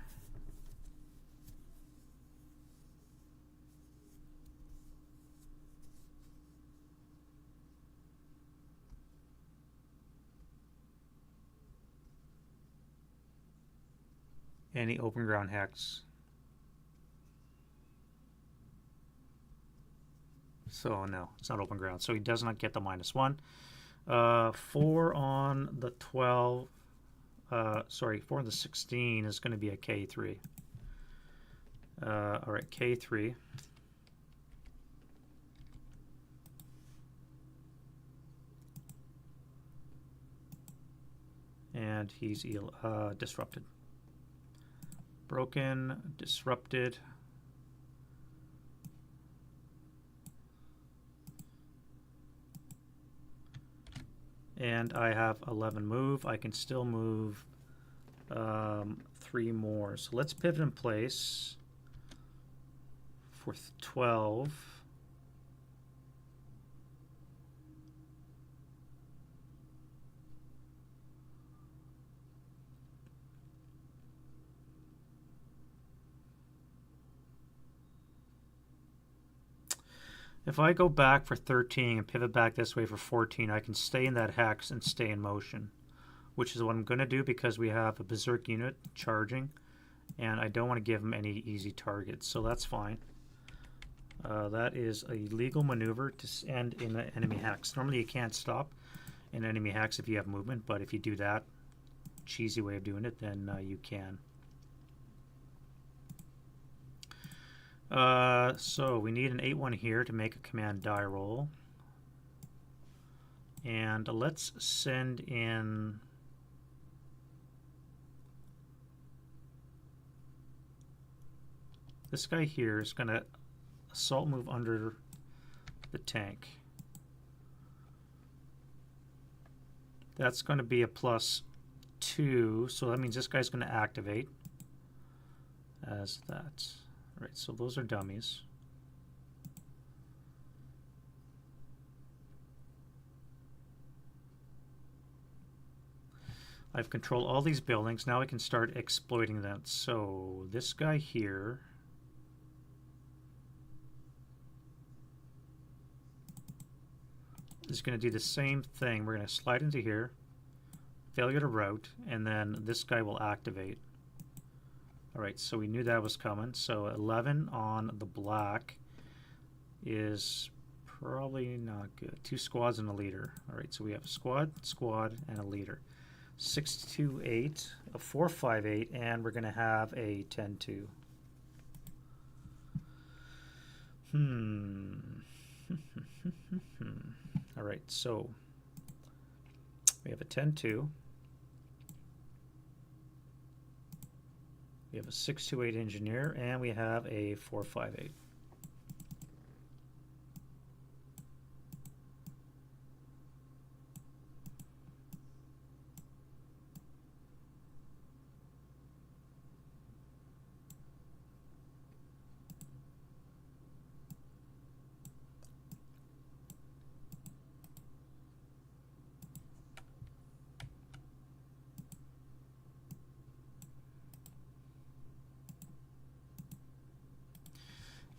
Any open ground hex. So no, it's not open ground. So he does not get the -1. 4 on the 12. Sorry, 4 on the 16 is going to be a K3. All right, K3. And he's disrupted. Broken, disrupted. And I have 11 move. I can still move 3 more. So let's pivot in place for 12. If I go back for 13 and pivot back this way for 14, I can stay in that hex and stay in motion, which is what I'm going to do because we have a berserk unit charging, and I don't want to give him any easy targets, so that's fine. That is a legal maneuver to end in an enemy hex. Normally you can't stop an enemy hex if you have movement, but if you do that cheesy way of doing it, then you can. So we need an 8-1 here to make a command die roll. And let's send in this guy here is going to assault move under the tank. That's going to be a +2, so that means this guy's going to activate as that. All right, so those are dummies. I've controlled all these buildings. Now I can start exploiting them. So this guy here is going to do the same thing. We're going to slide into here, failure to route, and then this guy will activate. All right, so we knew that was coming. So 11 on the black is probably not good. 2 squads and a leader. All right, so we have a squad, and a leader. 628, a 458, and we're going to have a 10-2. All right, so we have a 10-2. We have a 628 engineer, and we have a 458.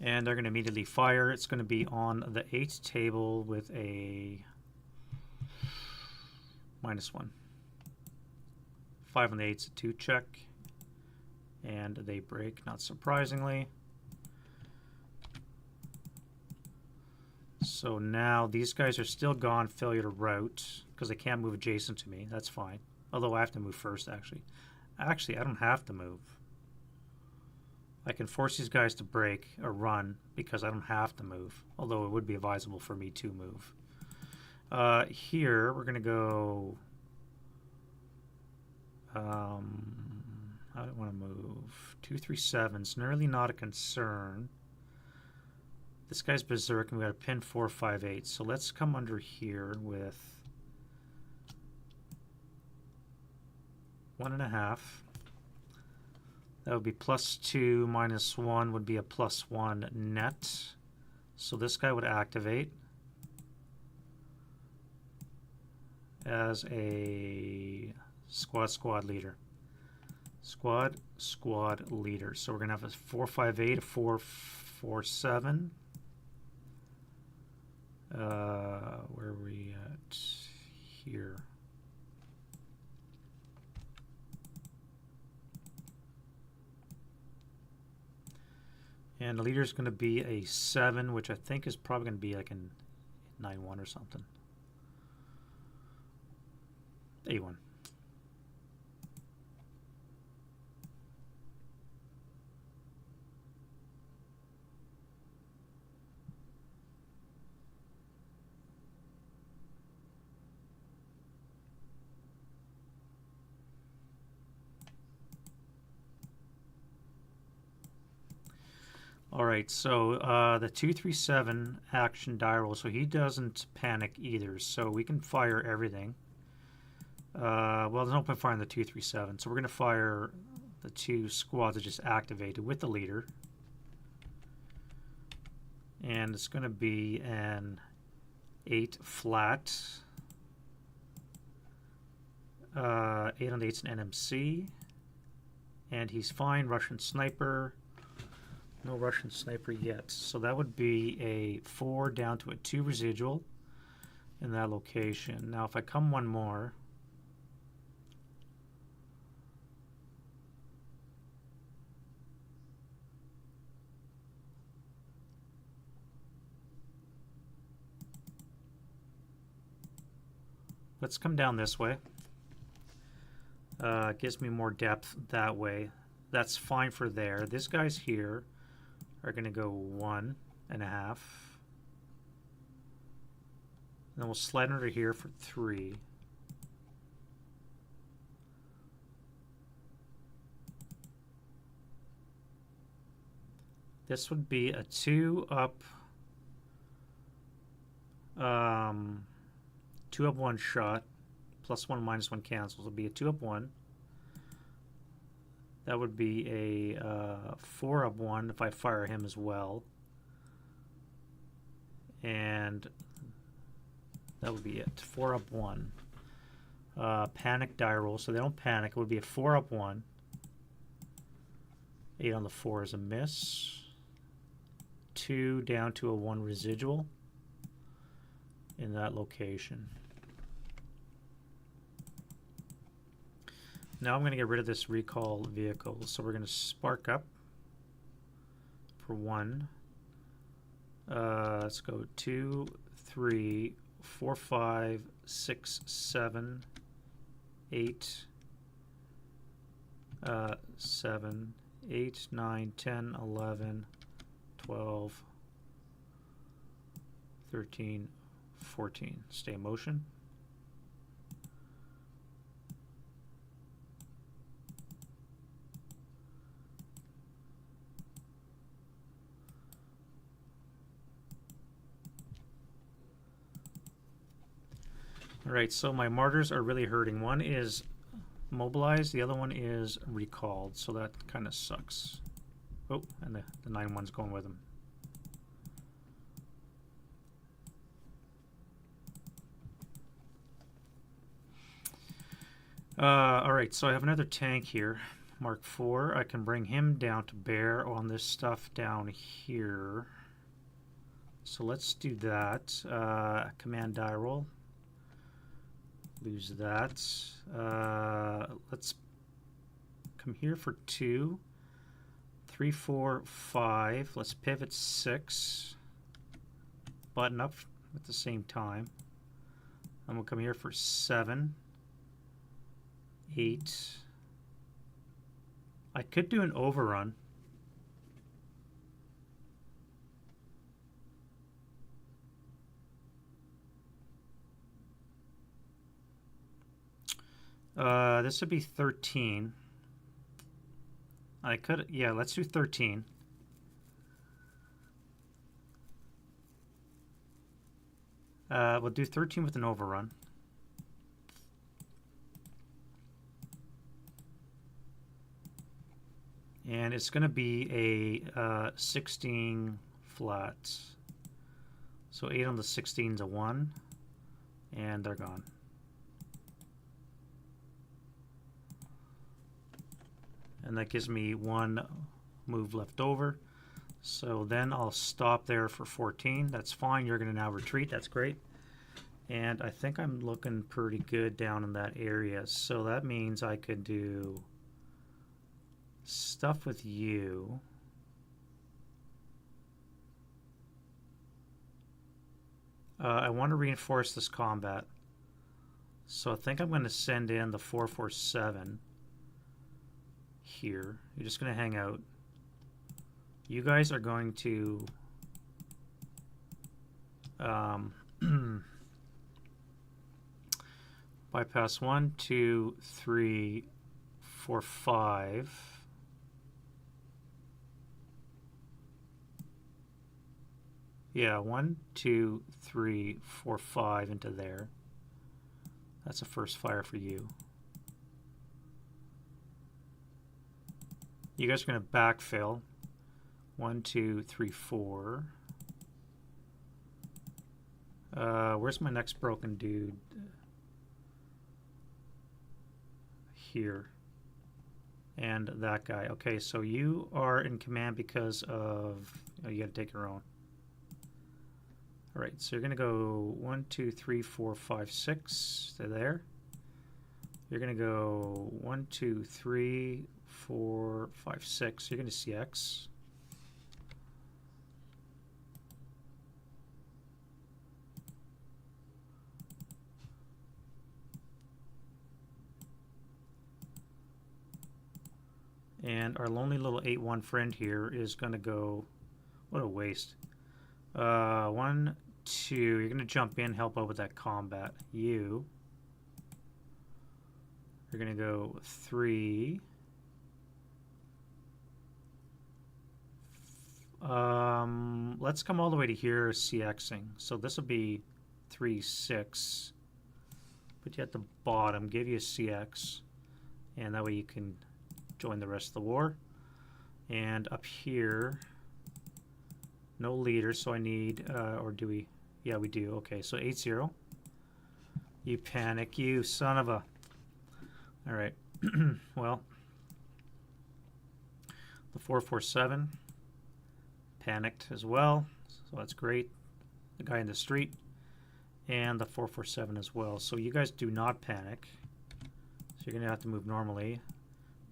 And they're going to immediately fire. It's going to be on the 8 table with a -1. 5 on the 8's a 2 check. And they break, not surprisingly. So now these guys are still gone, failure to route, because they can't move adjacent to me. That's fine. Although I have to move first, actually. Actually, I don't have to move. I can force these guys to break or run because I don't have to move, although it would be advisable for me to move. Here, we're going to go... I don't want to move. 237's nearly not a concern. This guy's berserk, and we got a pin 458. So let's come under here with 1.5. That would be +2 -1 would be a +1 net. So this guy would activate as a squad leader. Squad leader. So we're going to have a 458, a 447. Where are we at here? And the leader is going to be a 7, which I think is probably going to be like a 9-1 or something. A1. All right, so the 237 action die roll, so he doesn't panic either, so we can fire everything. Well, there's no point firing the 237, so we're going to fire the 2 squads that just activated with the leader. And it's going to be an 8 flat. 8 on the 8's an NMC. And he's fine, Russian sniper. No Russian sniper yet. So that would be a 4 down to a 2 residual in that location. Now if I come one more, let's come down this way. Gives me more depth that way. That's fine for there. This guy's here. Are going to go 1.5. Then we'll slide under here for 3. This would be a 2 up, 2 up 1 shot, +1 -1 cancels. It'll be a 2 up 1. That would be a 4 up 1 if I fire him as well. And that would be it. 4 up 1. Panic die roll, so they don't panic. It would be a 4 up 1. 8 on the 4 is a miss. 2 down to a 1 residual in that location. Now I'm going to get rid of this recall vehicle. So we're going to spark up for 1. Let's go 2, 3, 4, 5, 6, 7, 8, 7, 8, 9, 10, 11, 12, 13, 14. Stay in motion. Alright, so my martyrs are really hurting. One is mobilized, the other one is recalled, so that kind of sucks. Oh, and the 9-1's going with him. Alright, so I have another tank here, Mark IV. I can bring him down to bear on this stuff down here. So let's do that. Command die roll. Lose that. Let's come here for 2, 3, 4, 5. Let's pivot 6. Button up at the same time. And we'll come here for 7, 8. I could do an overrun. This would be 13. I could, yeah, let's do 13. We'll do 13 with an overrun. And it's going to be a 16 flat. So 8 on the 16 is a 1. And they're gone. And that gives me 1 move left over. So then I'll stop there for 14. That's fine. You're going to now retreat. That's great. And I think I'm looking pretty good down in that area. So that means I could do stuff with you. I want to reinforce this combat. So I think I'm going to send in the 447 here. You're just going to hang out. You guys are going to bypass 1, 2, 3, 4, 5. Yeah, 1, 2, 3, 4, 5 into there. That's a first fire for you. You guys are going to backfill. 1, 2, 3, 4. Where's my next broken dude? Here. And that guy. Okay, so you are in command because of... Oh, you got to take your own. Alright, so you're going to go 1, 2, 3, 4, 5, 6 to there. You're going to go 1, 2, 3, 4, 5, 6. You're going to CX. And our lonely little 8-1 friend here is going to go... What a waste. 1, 2. You're going to jump in, help out with that combat. You're going to go 3. Let's come all the way to here, CXing. So this will be 3, 6. Put you at the bottom, give you a CX. And that way you can join the rest of the war. And up here, no leader, so I need, or do we? Yeah, we do. Okay, so 8-0. You panic, you son of a... Alright, well, the 447 panicked as well, so that's great. The guy in the street, and the 447 as well. So you guys do not panic. So you're going to have to move normally.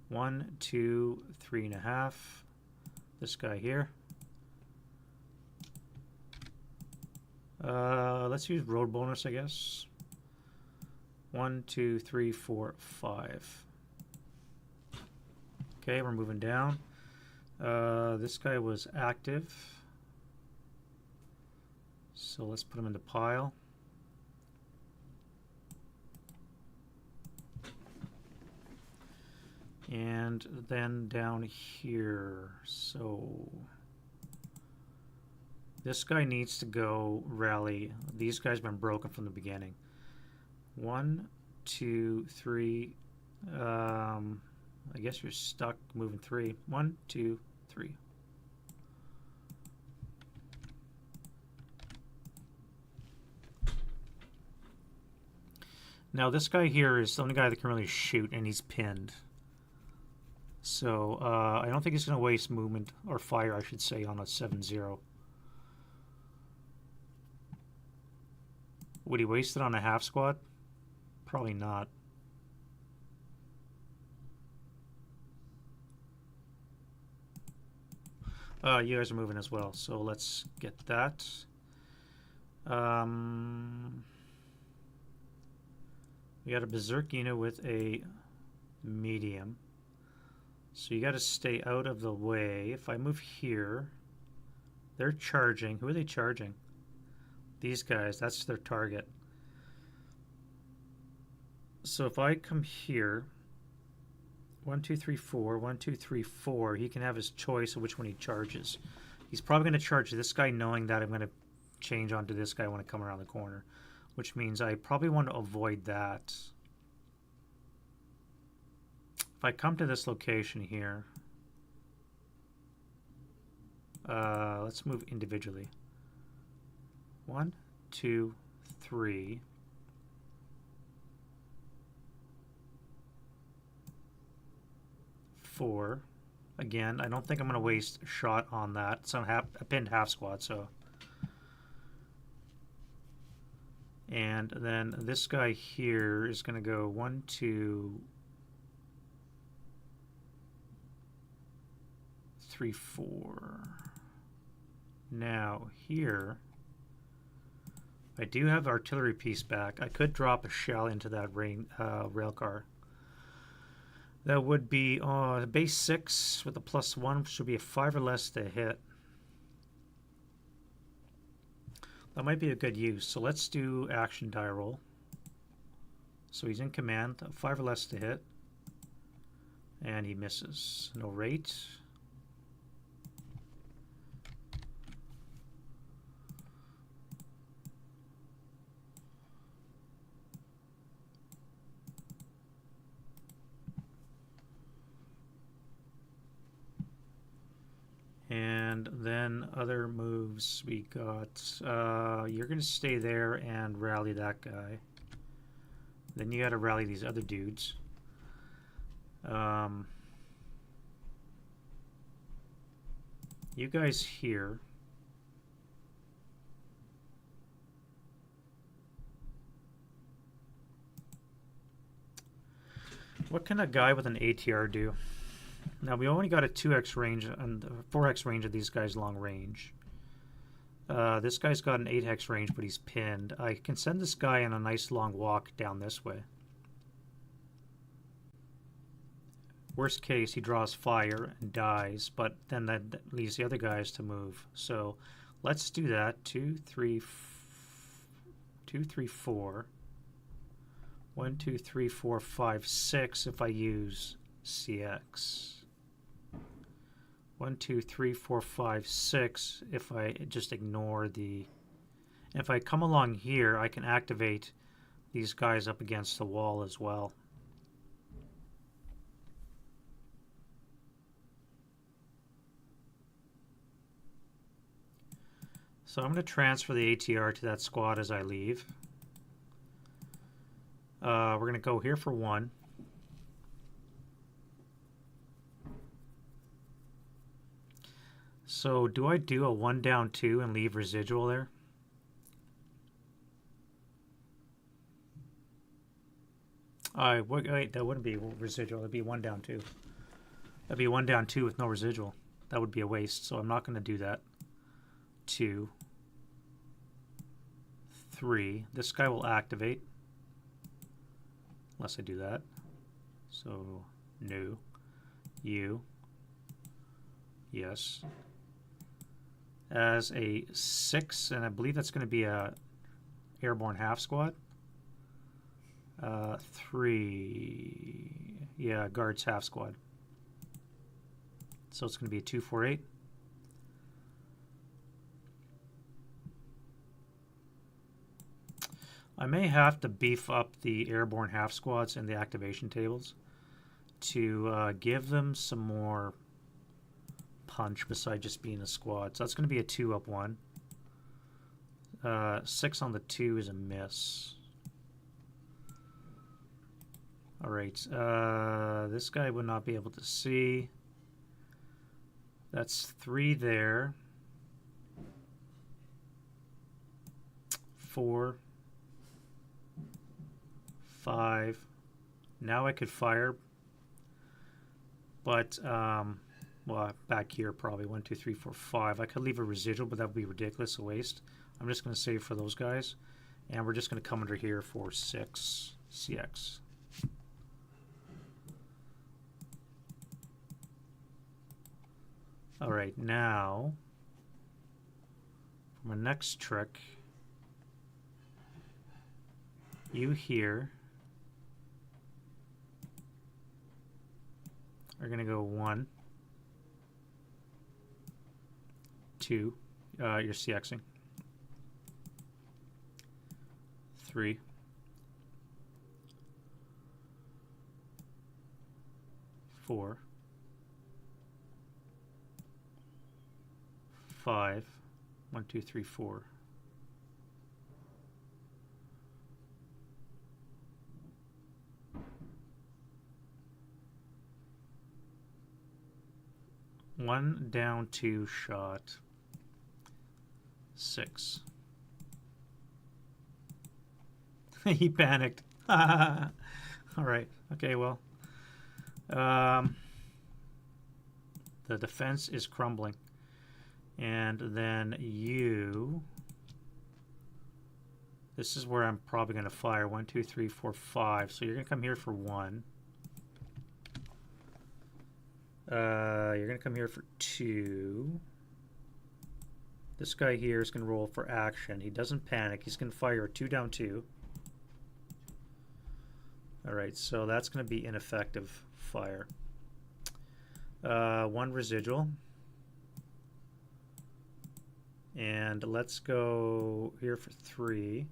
1, 2, 3.5. This guy here. Let's use road bonus, I guess. 1, 2, 3, 4, 5. Okay, we're moving down. This guy was active. So let's put him in the pile. And then down here. So this guy needs to go rally. These guys have been broken from the beginning. 1, 2, 3. I guess you're stuck moving 3. 1, 2, 3. Now this guy here is the only guy that can really shoot, and he's pinned. So I don't think he's going to waste movement, or fire I should say, on a 7-0. Would he waste it on a half squad? Probably not. You guys are moving as well, so let's get that. We got a berserk unit with a medium. So you got to stay out of the way. If I move here, they're charging. Who are they charging? These guys, that's their target. So if I come here, 1, 2, 3, 4, 1, 2, 3, 4, he can have his choice of which one he charges. He's probably going to charge this guy knowing that I'm going to change onto this guy when I come around the corner, which means I probably want to avoid that. If I come to this location here, let's move individually. 1, 2, 3. 4. Again, I don't think I'm going to waste a shot on that. It's a pinned half squad, so. And then this guy here is going to go 1, 2, 3, 4. Now here, I do have artillery piece back. I could drop a shell into that rail car. That would be base 6 with a +1, which should be a 5 or less to hit. That might be a good use. So let's do action die roll. So he's in command, 5 or less to hit. And he misses. No rate. And then other moves we got. You're going to stay there and rally that guy. Then you got to rally these other dudes. You guys here. What can a guy with an ATR do? Now, we only got a 2x range and 4x range of these guys long range. This guy's got an 8x range, but he's pinned. I can send this guy on a nice long walk down this way. Worst case, he draws fire and dies, but then that leaves the other guys to move. So let's do that. 2, 3, 4. 1, 2, 3, 4, 5, 6 if I use CX. 1, 2, 3, 4, 5, 6 if I just ignore the... If I come along here, I can activate these guys up against the wall as well. So I'm going to transfer the ATR to that squad as I leave. We're going to go here for 1. So do I do a 1 down 2 and leave residual there? Wait, that wouldn't be residual. That'd be 1 down 2. That'd be 1 down 2 with no residual. That would be a waste, so I'm not going to do that. 2, 3. This guy will activate. Unless I do that. So, no. You. Yes. As a 6, and I believe that's going to be a airborne half squad. 3. Yeah, guards half squad. So it's going to be a 2-4-8. I may have to beef up the airborne half squads in the activation tables to give them some more punch besides just being a squad. So that's going to be a 2-up-1. 6 on the 2 is a miss. Alright, this guy would not be able to see. That's 3 there. 4. 5. Now I could fire, but well, back here probably 1, 2, 3, 4, 5. I could leave a residual, but that would be ridiculous, a waste. I'm just going to save for those guys, and we're just going to come under here for 6 CX. All right, now for my next trick, you here are going to go 1, 2, you're CXing, 3, 4, 5, 1, 2, 3, 4. One down 2 shot. 6. He panicked. All right. Okay. Well, the defense is crumbling, and then you. This is where I'm probably going to fire. 1, 2, 3, 4, 5. So you're going to come here for 1. You're going to come here for 2. This guy here is going to roll for action. He doesn't panic. He's going to fire a 2 down 2. Alright, so that's going to be ineffective fire. 1 residual. And let's go here for 3.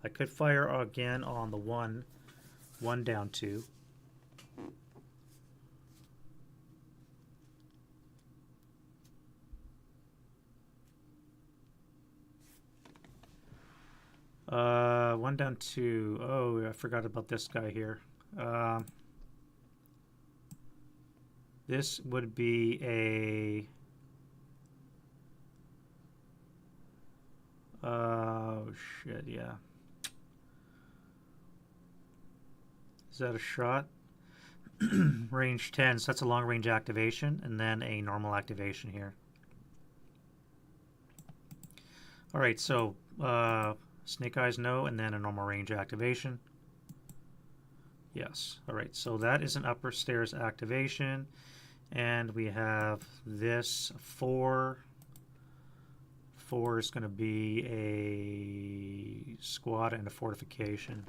I could fire again on the 1 down 2. One down 2. Oh, I forgot about this guy here. This would be a... Oh, shit, yeah. Is that a shot? Range 10, so that's a long range activation, and then a normal activation here. Alright, so Snake Eyes no, and then a normal range activation. Yes. Alright, so that is an upper stairs activation. And we have this 4. 4 is going to be a squad and a fortification.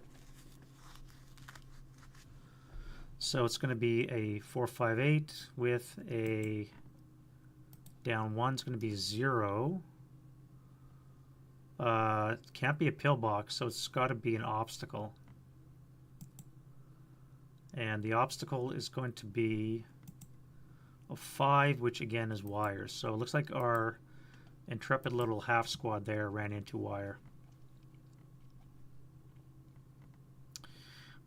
So it's going to be a 4-5-8 with a down 1 is going to be 0. It can't be a pillbox, so it's got to be an obstacle. And the obstacle is going to be a 5, which again is wires. So it looks like our intrepid little half squad there ran into wire.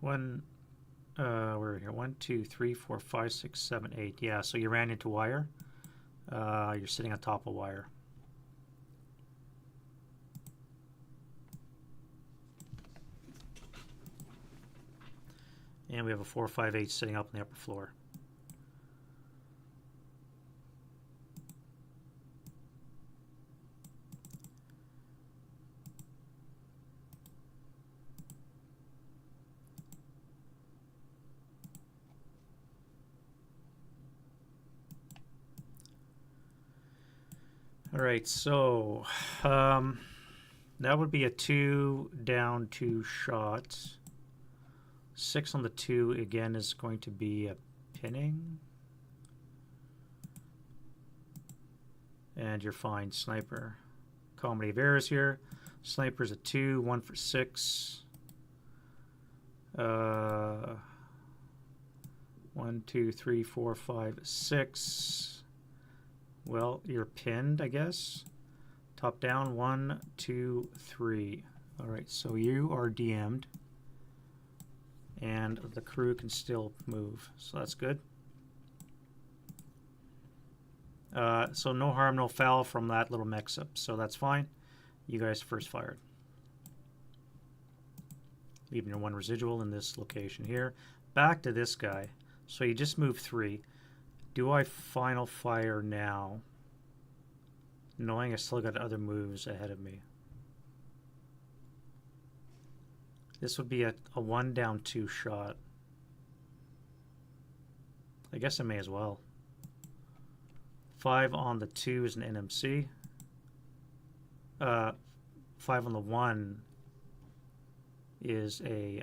We're here. 1, 2, 3, 4, 5, 6, 7, 8. Yeah, so you ran into wire. You're sitting on top of wire. And we have a 4, 5, 8 sitting up on the upper floor. All right, so that would be a 2 down 2 shot. 6 on the 2 again is going to be a pinning. And you're fine, sniper. Comedy of errors here. Sniper's a 2, 1 for 6. 1, 2, 3, 4, 5, 6. Well, you're pinned, I guess. Top down, 1, 2, 3. All right, so you are DM'd. And the crew can still move, so that's good. So no harm, no foul from that little mix-up, so that's fine. You guys first fired. Leaving your 1 residual in this location here. Back to this guy. So you just moved 3. Do I final fire now, knowing I still got other moves ahead of me? This would be a 1 down 2 shot. I guess I may as well. 5 on the 2 is an NMC. 5 on the 1 is a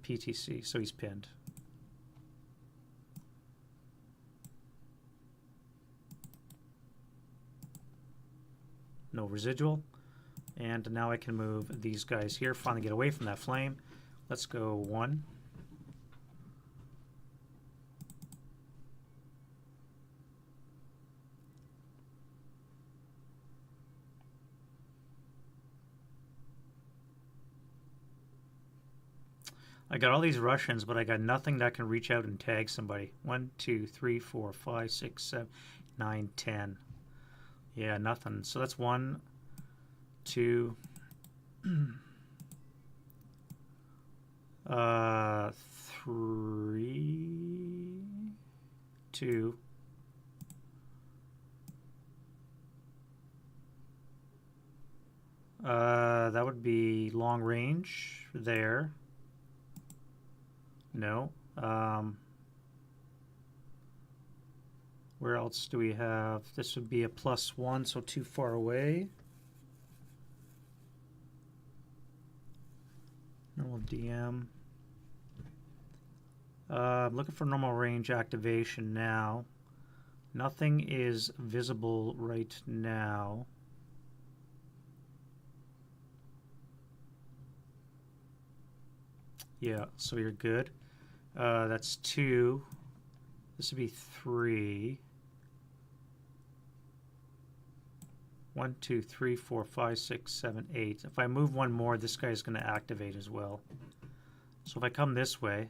PTC, so he's pinned. No residual. And now I can move these guys here, finally get away from that flame. Let's go 1. I got all these Russians, but I got nothing that can reach out and tag somebody. 1, 2, 3, 4, 5, 6, 7, 9, 10. Yeah, nothing. So that's 1, 2, 3, 2. That would be long range there. No. Where else do we have? This would be a +1, so too far away. Normal DM. I'm looking for normal range activation now. Nothing is visible right now. Yeah, so you're good. That's 2. This would be 3. 1, 2, 3, 4, 5, 6, 7, 8. If I move 1 more, this guy is going to activate as well. So if I come this way,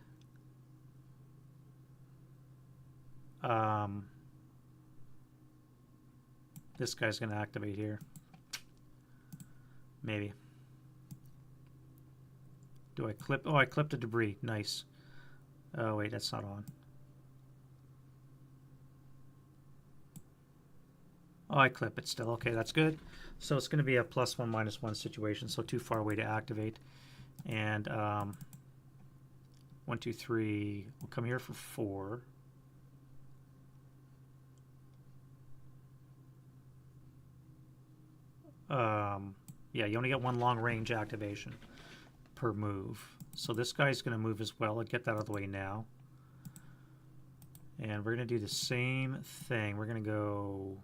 this guy's going to activate here. Maybe. Do I clip? Oh, I clipped the debris. Nice. Oh, wait, that's not on. Oh, I clip it still. Okay, that's good. So it's going to be a +1, -1 situation, so too far away to activate. And 1, 2, 3. We'll come here for 4. Yeah, you only get 1 long range activation per move. So this guy's going to move as well. I'll get that out of the way now. And we're going to do the same thing. We're going to go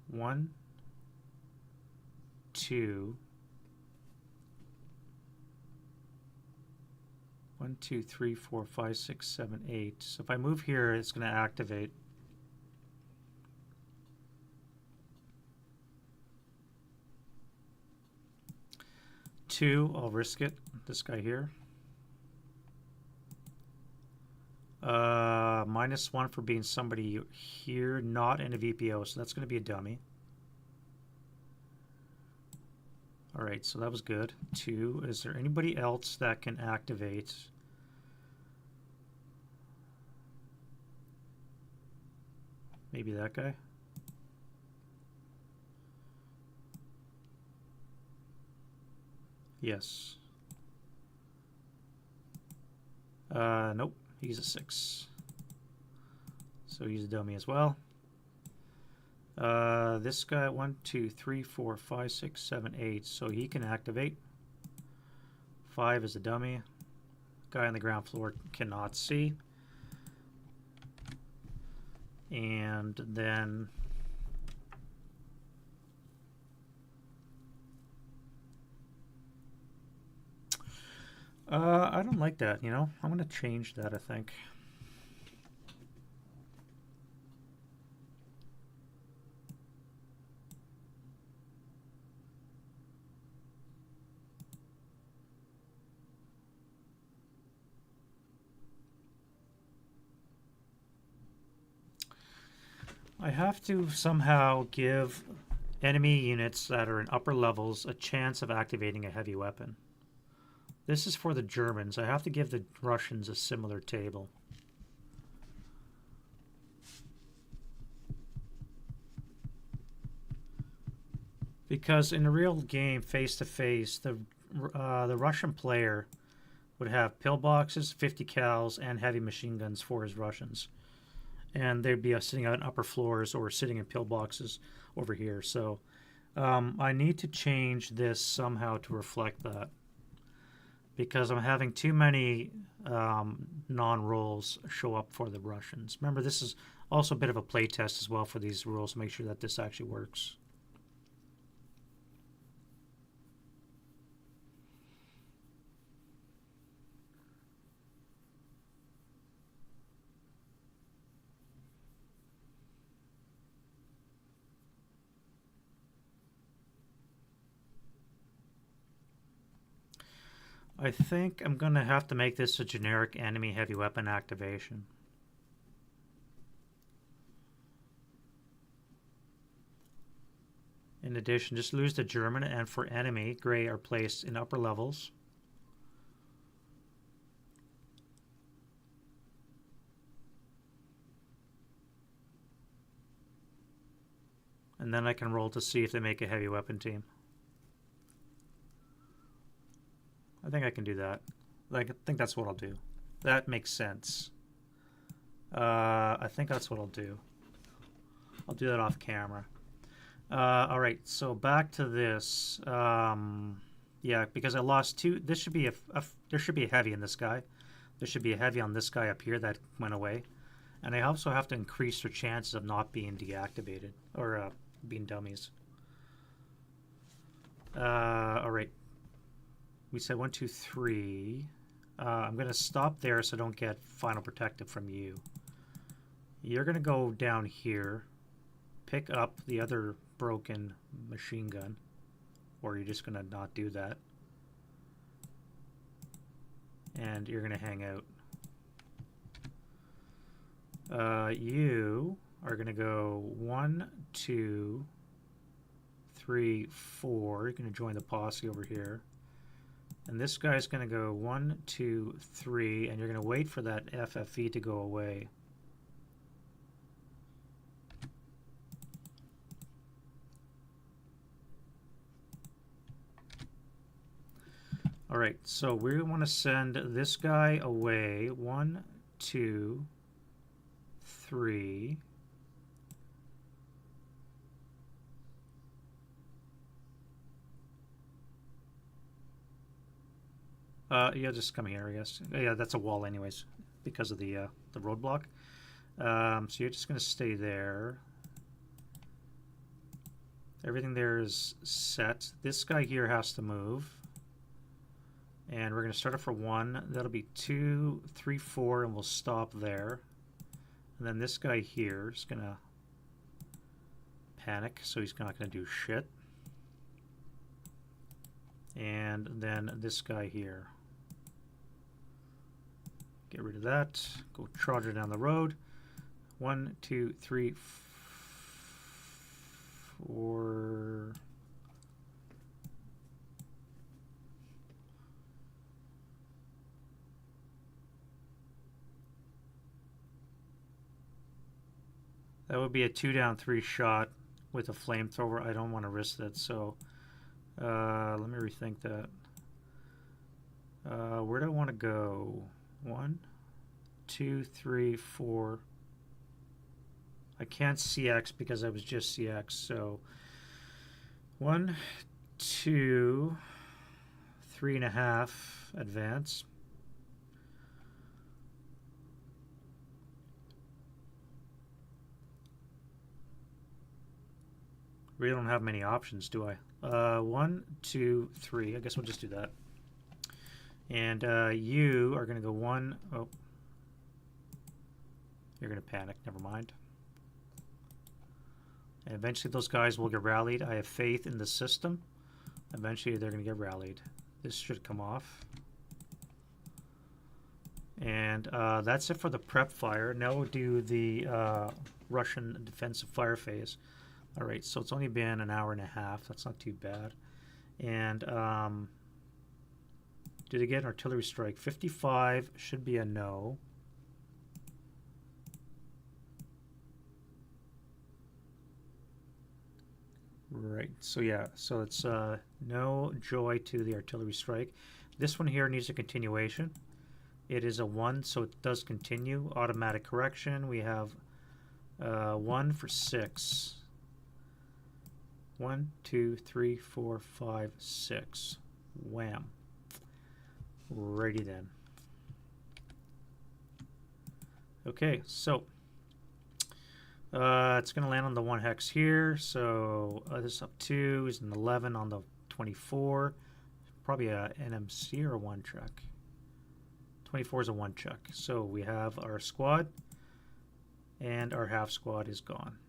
1, 2, 1, 2, 3, 4, 5, 6, 7, 8. So if I move here, it's going to activate. 2, I'll risk it. This guy here. -1 for being somebody here, not in a VPO, so that's going to be a dummy. Alright, so that was good. 2, is there anybody else that can activate? Maybe that guy? Yes. Nope. He's a 6. So he's a dummy as well. This guy, 1, 2, 3, 4, 5, 6, 7, 8. So he can activate. 5 is a dummy. Guy on the ground floor cannot see. And then I don't like that, you know. I'm going to change that, I think. I have to somehow give enemy units that are in upper levels a chance of activating a heavy weapon. This is for the Germans. I have to give the Russians a similar table. Because in a real game, face-to-face, the Russian player would have pillboxes, 50 cals, and heavy machine guns for his Russians. And they'd be sitting on upper floors or sitting in pillboxes over here. So I need to change this somehow to reflect that. Because I'm having too many non-rolls show up for the Russians. Remember, this is also a bit of a play test as well for these rules to make sure that this actually works. I think I'm going to have to make this a generic enemy heavy weapon activation. In addition, just lose the German, and for enemy, gray are placed in upper levels. And then I can roll to see if they make a heavy weapon team. I think I can do that. I think that's what I'll do. That makes sense. I think that's what I'll do. I'll do that off camera. All right, so back to this. Yeah, because I lost 2. This should be there should be a heavy in this guy. There should be a heavy on this guy up here that went away. And I also have to increase their chances of not being deactivated or being dummies. All right. We said 1, 2, 3. I'm going to stop there so I don't get final protective from you. You're going to go down here, pick up the other broken machine gun, or you're just going to not do that. And you're going to hang out. You are going to go 1, 2, 3, 4. You're going to join the posse over here. And this guy's going to go 1, 2, 3, and you're going to wait for that FFE to go away. All right, so we want to send this guy away. 1, 2, 3. Yeah, just come here, I guess. Yeah, that's a wall anyways, because of the roadblock. So you're just going to stay there. Everything there is set. This guy here has to move. And we're going to start it for 1. That'll be 2, 3, 4, and we'll stop there. And then this guy here is going to panic, so he's not going to do shit. And then this guy here. Get rid of that. Go trudge it down the road. 1, 2, 3, 4. That would be a 2 down 3 shot with a flamethrower. I don't want to risk that, so let me rethink that. Where do I want to go? 1, 2, 3, 4. I can't CX because I was just CX, so 1, 2, 3.5 advance. Really don't have many options, do I? 1, 2, 3. I guess we'll just do that. And you are going to go 1. Oh, you're going to panic. Never mind. And eventually those guys will get rallied. I have faith in the system. Eventually they're going to get rallied. This should come off. And that's it for the prep fire. Now we'll do the Russian defensive fire phase. All right, so it's only been an hour and a half. That's not too bad. And did they get an artillery strike? 55 should be a no. Right, so yeah, so it's no joy to the artillery strike. This one here needs a continuation. It is a 1, so it does continue. Automatic correction. We have 1 for 6. 1, 2, 3, 4, 5, 6. Wham. Righty then. Okay, so it's going to land on the 1 hex here. So this up 2 is an 11 on the 24. Probably a NMC or a 1 check. 24 is a 1 check. So we have our squad, and our half squad is gone.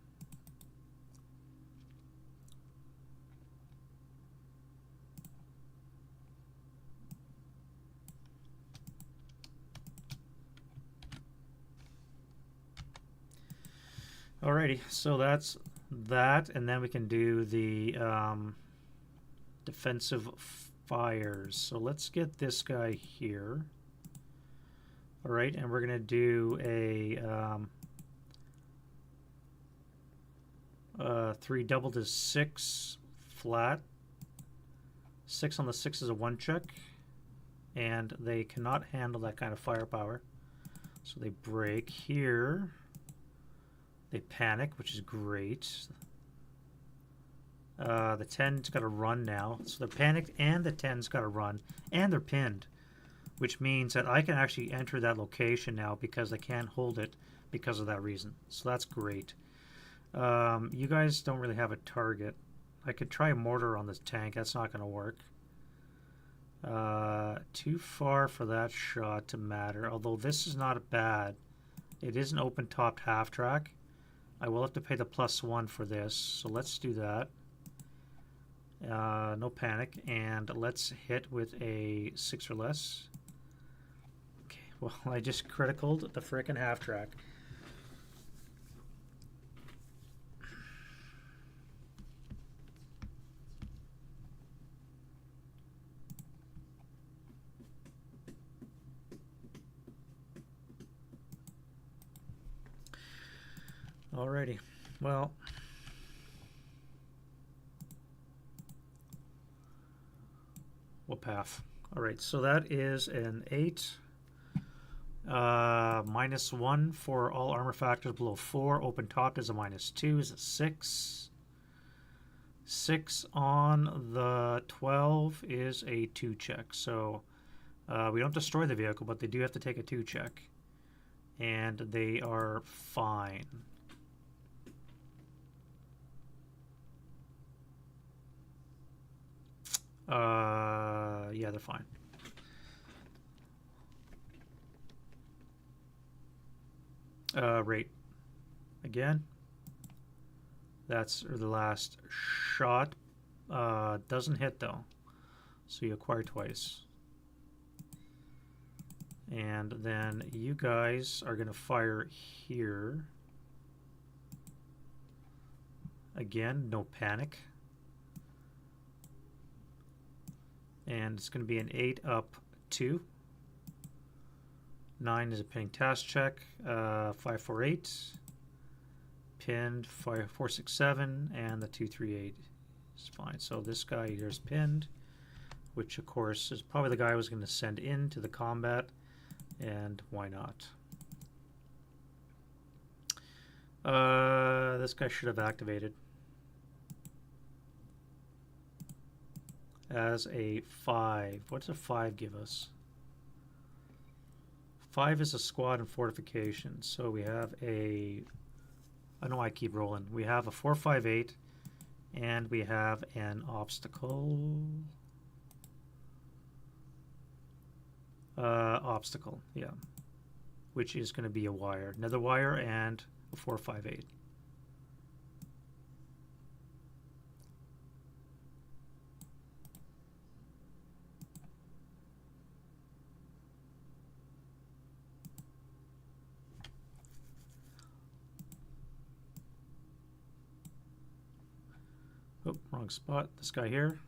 Alrighty, so that's that, and then we can do the defensive fires. So let's get this guy here. Alright, and we're going to do a 3 double to 6 flat. 6 on the 6 is a 1 check, and they cannot handle that kind of firepower. So they break here. They panic, which is great. The 10's got to run now. So they're panicked and the 10's got to run. And they're pinned, which means that I can actually enter that location now because I can't hold it because of that reason. So that's great. You guys don't really have a target. I could try a mortar on this tank. That's not going to work. Too far for that shot to matter. Although this is not bad. It is an open-topped half-track. I will have to pay the +1 for this, so let's do that. No panic, and let's hit with a 6 or less. Okay, well, I just criticaled the frickin' half-track. Alrighty, well, we'll path. Alright, so that is an 8. -1 for all armor factors below 4. Open top is a -2, is a 6. 6 on the 12 is a 2 check. So we don't destroy the vehicle, but they do have to take a 2 check. And they are fine. Yeah, they're fine. Rate. Again. That's the last shot. Doesn't hit though. So you acquire twice. And then you guys are going to fire here. Again, no panic. And it's going to be an 8 up 2. 9 is a pinning task check. 5, 4, 8. Pinned 5, 4, 6, 7. And the 2, 3, 8 is fine. So this guy here is pinned, which of course is probably the guy I was going to send into the combat. And why not? This guy should have activated as a 5. What does a 5 give us? 5 is a squad and fortification. So we have a, I know I keep rolling. We have a 4, 5, 8, and we have an obstacle. Obstacle, yeah, which is going to be a wire, another wire, and a 4, 5, 8. Oh, wrong spot. This guy here,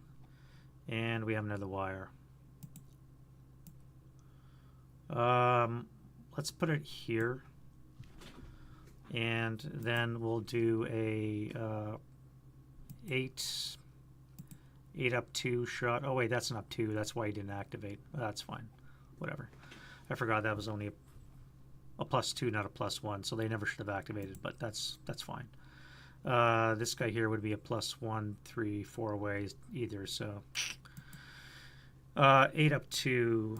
and we have another wire. Let's put it here, and then we'll do a 8 up 2 shot. Oh wait, that's an up 2. That's why he didn't activate. That's fine. Whatever. I forgot that was only a +2, not a +1, so they never should have activated. But that's fine. This guy here would be a +1, 3, 4 ways either. So 8 up 2.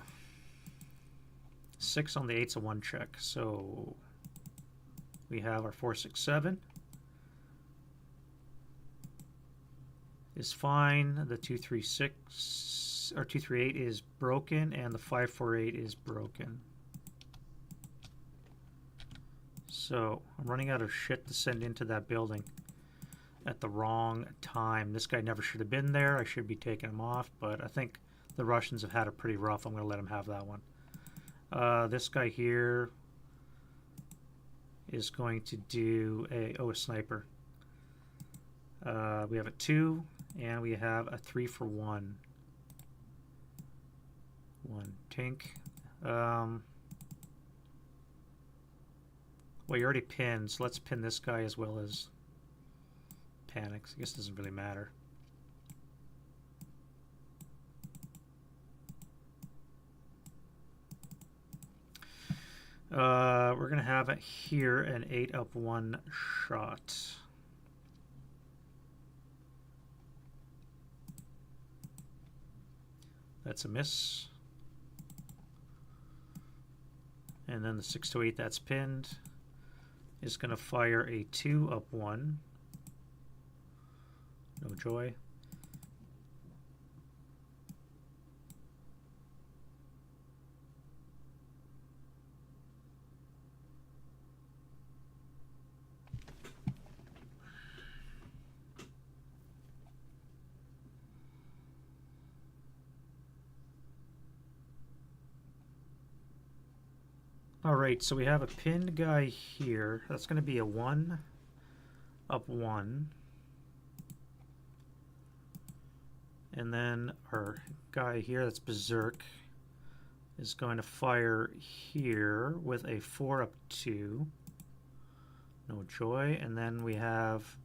6 on the 8's a 1 check, so we have our 4, 6, 7 is fine. The 2, 3, 6 or 2, 3, 8 is broken, and the 5, 4, 8 is broken. So I'm running out of shit to send into that building at the wrong time. This guy never should have been there. I should be taking him off, but I think the Russians have had it pretty rough. I'm going to let him have that one. This guy here is going to do a sniper. We have a 2, and we have a 3 for 1. 1 tink. Well, you already pinned, so let's pin this guy as well as panics. I guess it doesn't really matter. We're going to have it here an 8 up 1 shot. That's a miss. And then the 6 to 8 that's pinned is going to fire a 2 up 1. No joy. Alright, so we have a pinned guy here. That's going to be a 1 up 1. And then our guy here, that's Berserk, is going to fire here with a 4 up 2. No joy. And then we have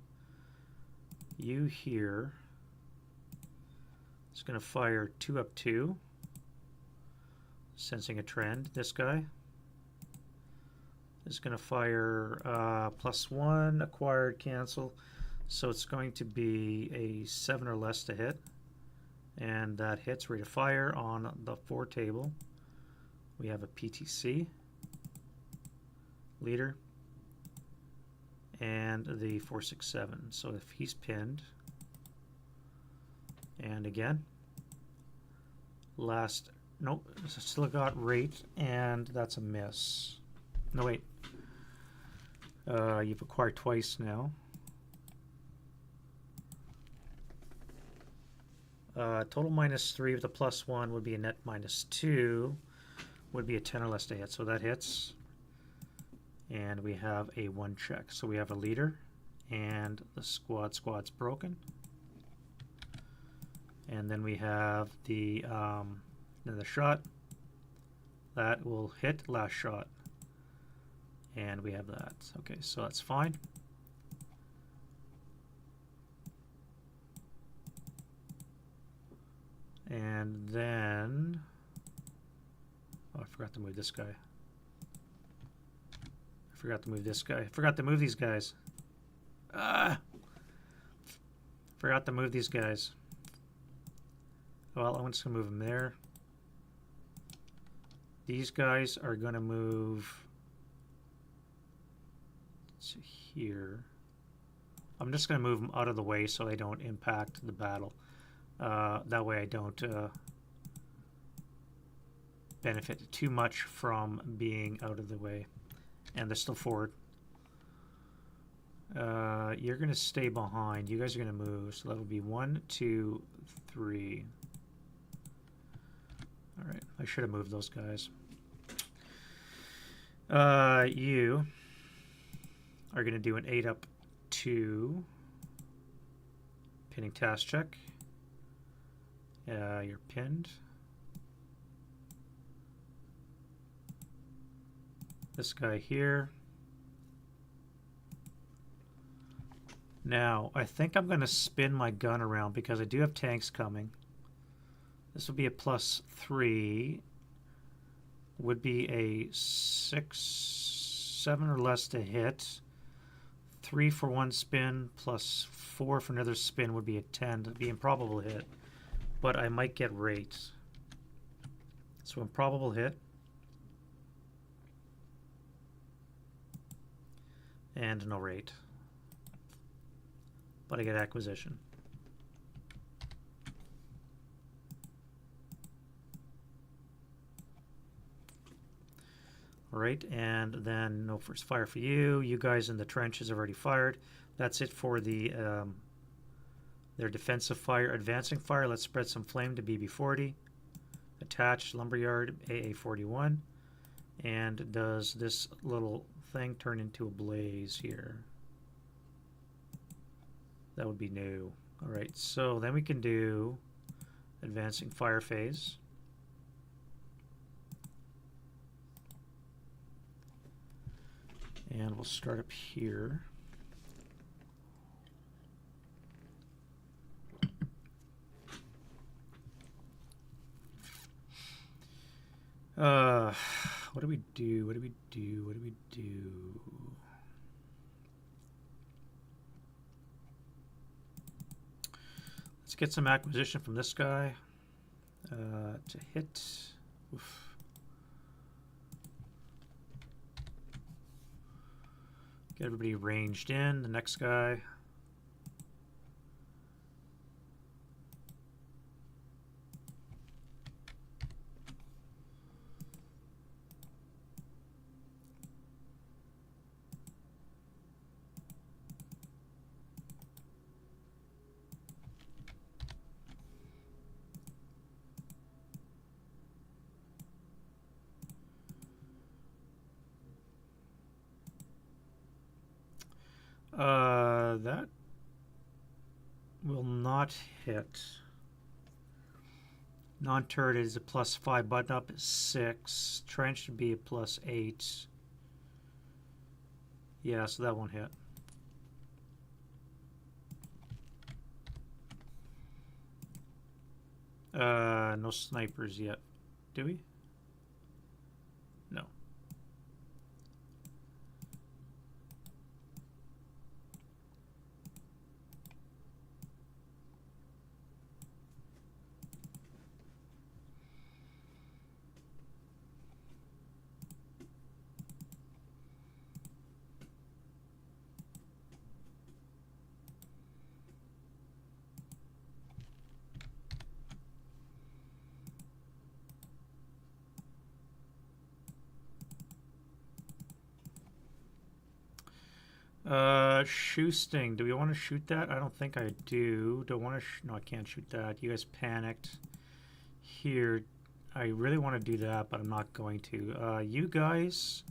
you here. It's going to fire 2 up 2. Sensing a trend. This guy is going to fire +1, acquired, cancel. So it's going to be a 7 or less to hit. And that hits, rate of fire on the 4 table. We have a PTC, leader, and the 4, 6, 7. So if he's pinned, and again, last, nope, still got rate, and that's a miss. No, wait. You've acquired twice now. Total -3 with a +1 would be a net -2. Would be a 10 or less to hit. So that hits. And we have a 1 check. So we have a leader. And the squad's broken. And then we have the shot. That will hit last shot. And we have that. Okay, so that's fine. And then, oh, I forgot to move this guy. I forgot to move this guy. I forgot to move these guys. Forgot to move these guys. Well, I'm just going to move them there. These guys are going to move to here. I'm just going to move them out of the way so they don't impact the battle. That way I don't benefit too much from being out of the way. And they're still forward. You're going to stay behind. You guys are going to move. So that'll be 1, 2, 3. All right. I should have moved those guys. You are going to do an 8 up 2. Pinning task check. You're pinned. This guy here. Now, I think I'm going to spin my gun around because I do have tanks coming. This will be a +3. Would be a 6, 7 or less to hit. 3 for 1 spin plus 4 for another spin would be a 10. It'd be improbable hit. But I might get rate. So improbable hit. And no rate. But I get acquisition. All right, and then no first fire for you. You guys in the trenches have already fired. That's it for the their defensive fire. Advancing fire, let's spread some flame to BB40. Attached lumberyard AA41. And does this little thing turn into a blaze here? That would be new. All right, so then we can do advancing fire phase. And we'll start up here. What do we do? What do we do? What do we do? Let's get some acquisition from this guy to hit. Oof. Get everybody ranged in. The next guy. That will not hit. Non-turret is a +5. Button up is 6. Trench should be a +8. Yeah, so that won't hit. No snipers yet. Do we? No. Shoosting. Do we want to shoot that? I don't think I do. Don't want to. No, I can't shoot that. You guys panicked here. I really want to do that, but I'm not going to. You guys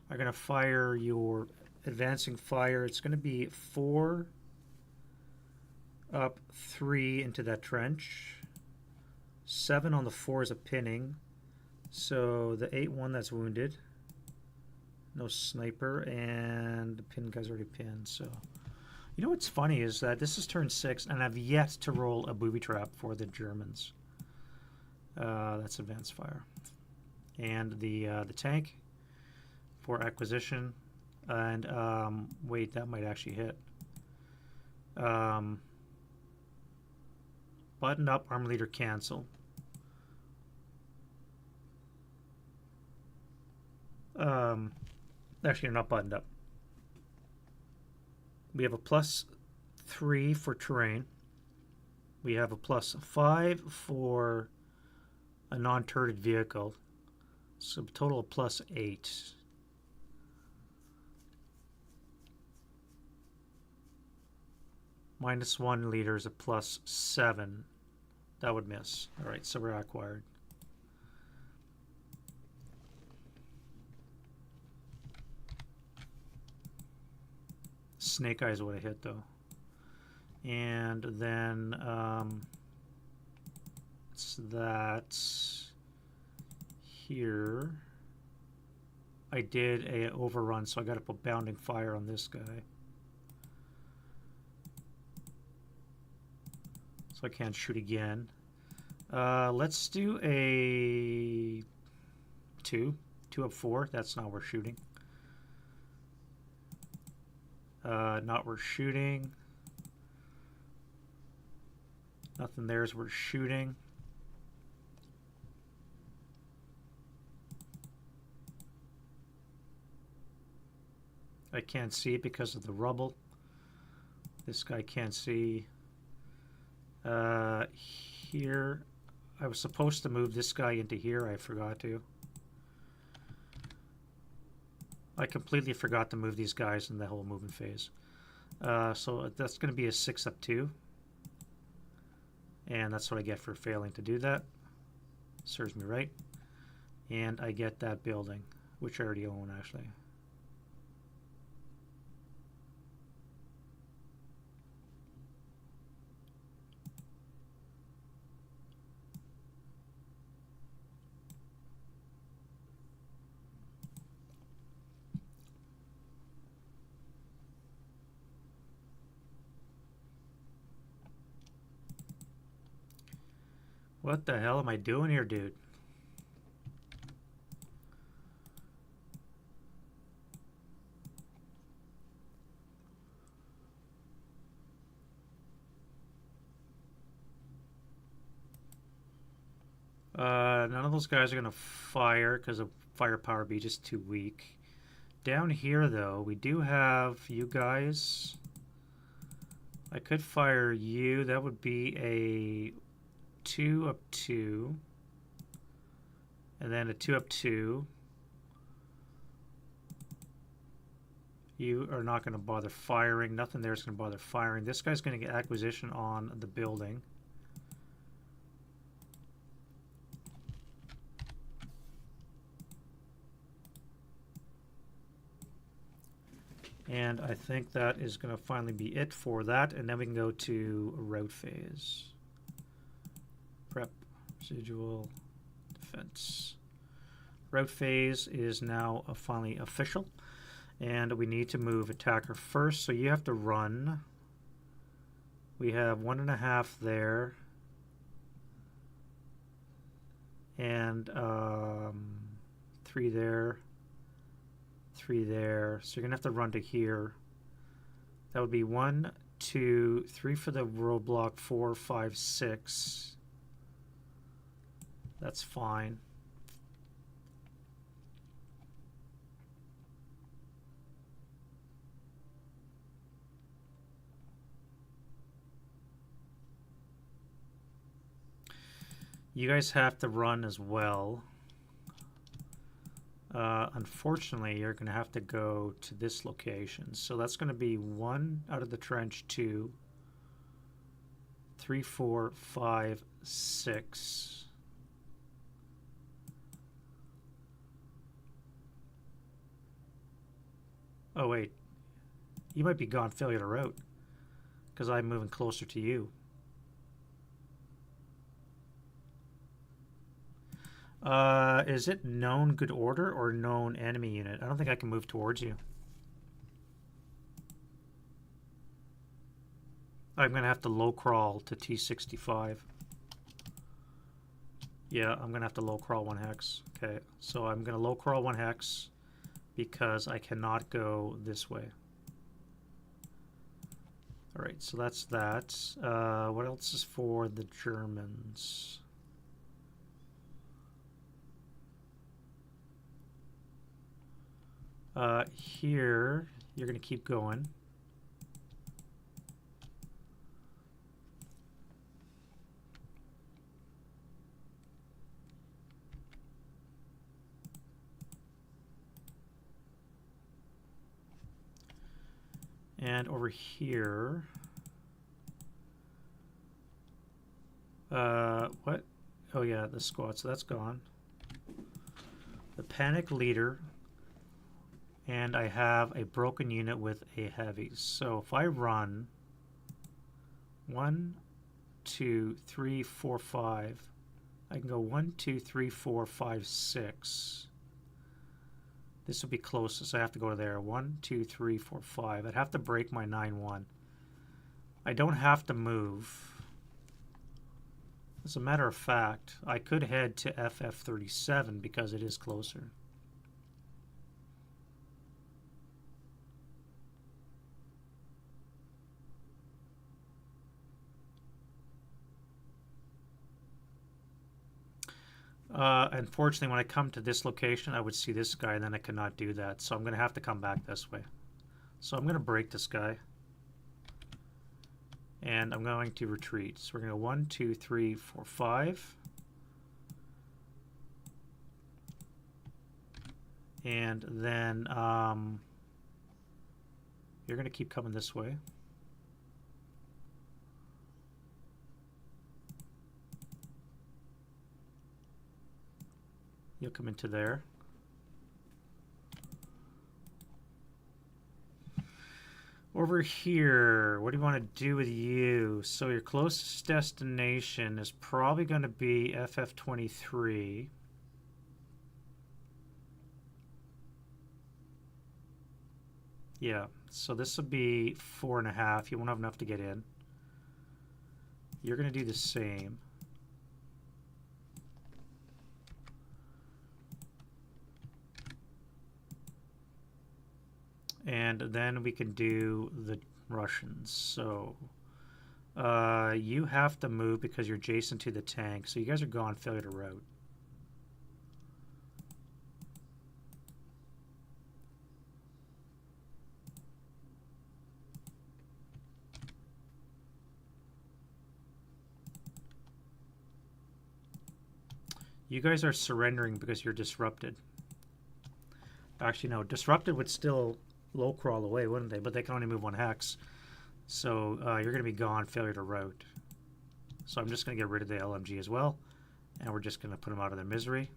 are going to fire your advancing fire. It's going to be 4 up, 3 into that trench. 7 on the 4 is a pinning. So the 8-1 that's wounded. No sniper, and the pin guy's already pinned. So, you know what's funny is that this is turn 6, and I've yet to roll a booby trap for the Germans. That's advanced fire, and the tank for acquisition, and wait, that might actually hit. Button up, arm leader cancel. Actually, not buttoned up. We have a +3 for terrain. We have a +5 for a non-turreted vehicle. So a total of +8. -1 leader is a +7. That would miss. All right, so we're acquired. Snake Eyes would have hit though. And then it's that here. I did a overrun, so I got to put bounding fire on this guy. So I can't shoot again. Let's do a 2 up 4. That's not worth shooting. Not worth shooting. Nothing there is worth shooting. I can't see it because of the rubble. This guy can't see. Here, I was supposed to move this guy into here. I forgot to. I completely forgot to move these guys in the whole movement phase. So that's going to be a 6 up 2. And that's what I get for failing to do that. Serves me right. And I get that building, which I already own actually. What the hell am I doing here, dude? None of those guys are going to fire because of firepower be just too weak. Down here, though, we do have you guys. I could fire you. That would be a 2 up 2. And then a 2 up 2. You are not going to bother firing. Nothing there is going to bother firing. This guy's going to get acquisition on the building. And I think that is going to finally be it for that. And then we can go to route phase. Prep, residual, defense. Route phase is now finally official. And we need to move attacker first. So you have to run. We have 1.5 there. And 3 there. 3 there. So you're going to have to run to here. That would be 1, 2, 3 for the roadblock, 4, 5, 6. That's fine. You guys have to run as well. Unfortunately, you're going to have to go to this location. So that's going to be 1 out of the trench, 2, 3, 4, 5, 6. Oh, wait. You might be gone failure to route because I'm moving closer to you. Is it known good order or known enemy unit? I don't think I can move towards you. I'm going to have to low crawl to T65. Yeah, I'm going to have to low crawl 1 hex. Okay, so I'm going to low crawl 1 hex because I cannot go this way. All right, so that's that. What else is for the Germans? Here, you're going to keep going. And over here, what? Oh yeah, the squad, so that's gone. The panic leader, and I have a broken unit with a heavy. So if I run 1, 2, 3, 4, 5, I can go 1, 2, 3, 4, 5, 6. This would be closest. I have to go there. 1, 2, 3, 4, 5. I'd have to break my 9-1. I don't have to move. As a matter of fact, I could head to FF37 because it is closer. Unfortunately, when I come to this location, I would see this guy, and then I cannot do that. So I'm going to have to come back this way. So I'm going to break this guy. And I'm going to retreat. So we're going to go 1, 2, 3, 4, 5. And then you're going to keep coming this way. You'll come into there. Over here, what do you want to do with you? So your closest destination is probably going to be FF23. Yeah, so this will be 4.5. You won't have enough to get in. You're going to do the same. And then we can do the Russians. So you have to move because you're adjacent to the tank. So you guys are gone failure to route. You guys are surrendering because you're disrupted. Actually, no. Disrupted would still low crawl away, wouldn't they? But they can only move 1 hex. So you're going to be gone, failure to route. So I'm just going to get rid of the LMG as well. And we're just going to put them out of their misery.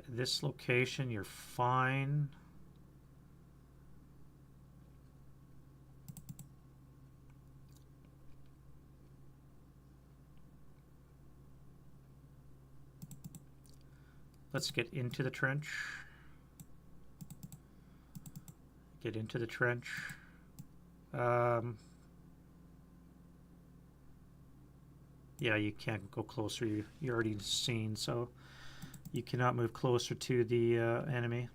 This location, you're fine. Let's get into the trench. Get into the trench. Yeah, you can't go closer. You're already seen, so you cannot move closer to the enemy.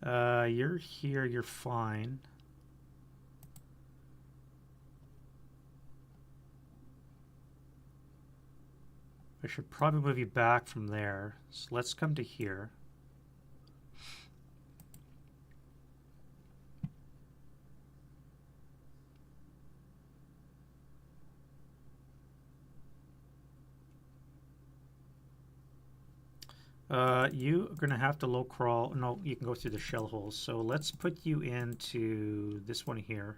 You're here. You're fine. I should probably move you back from there. So let's come to here. You are going to have to low crawl. No, you can go through the shell holes. So let's put you into this one here.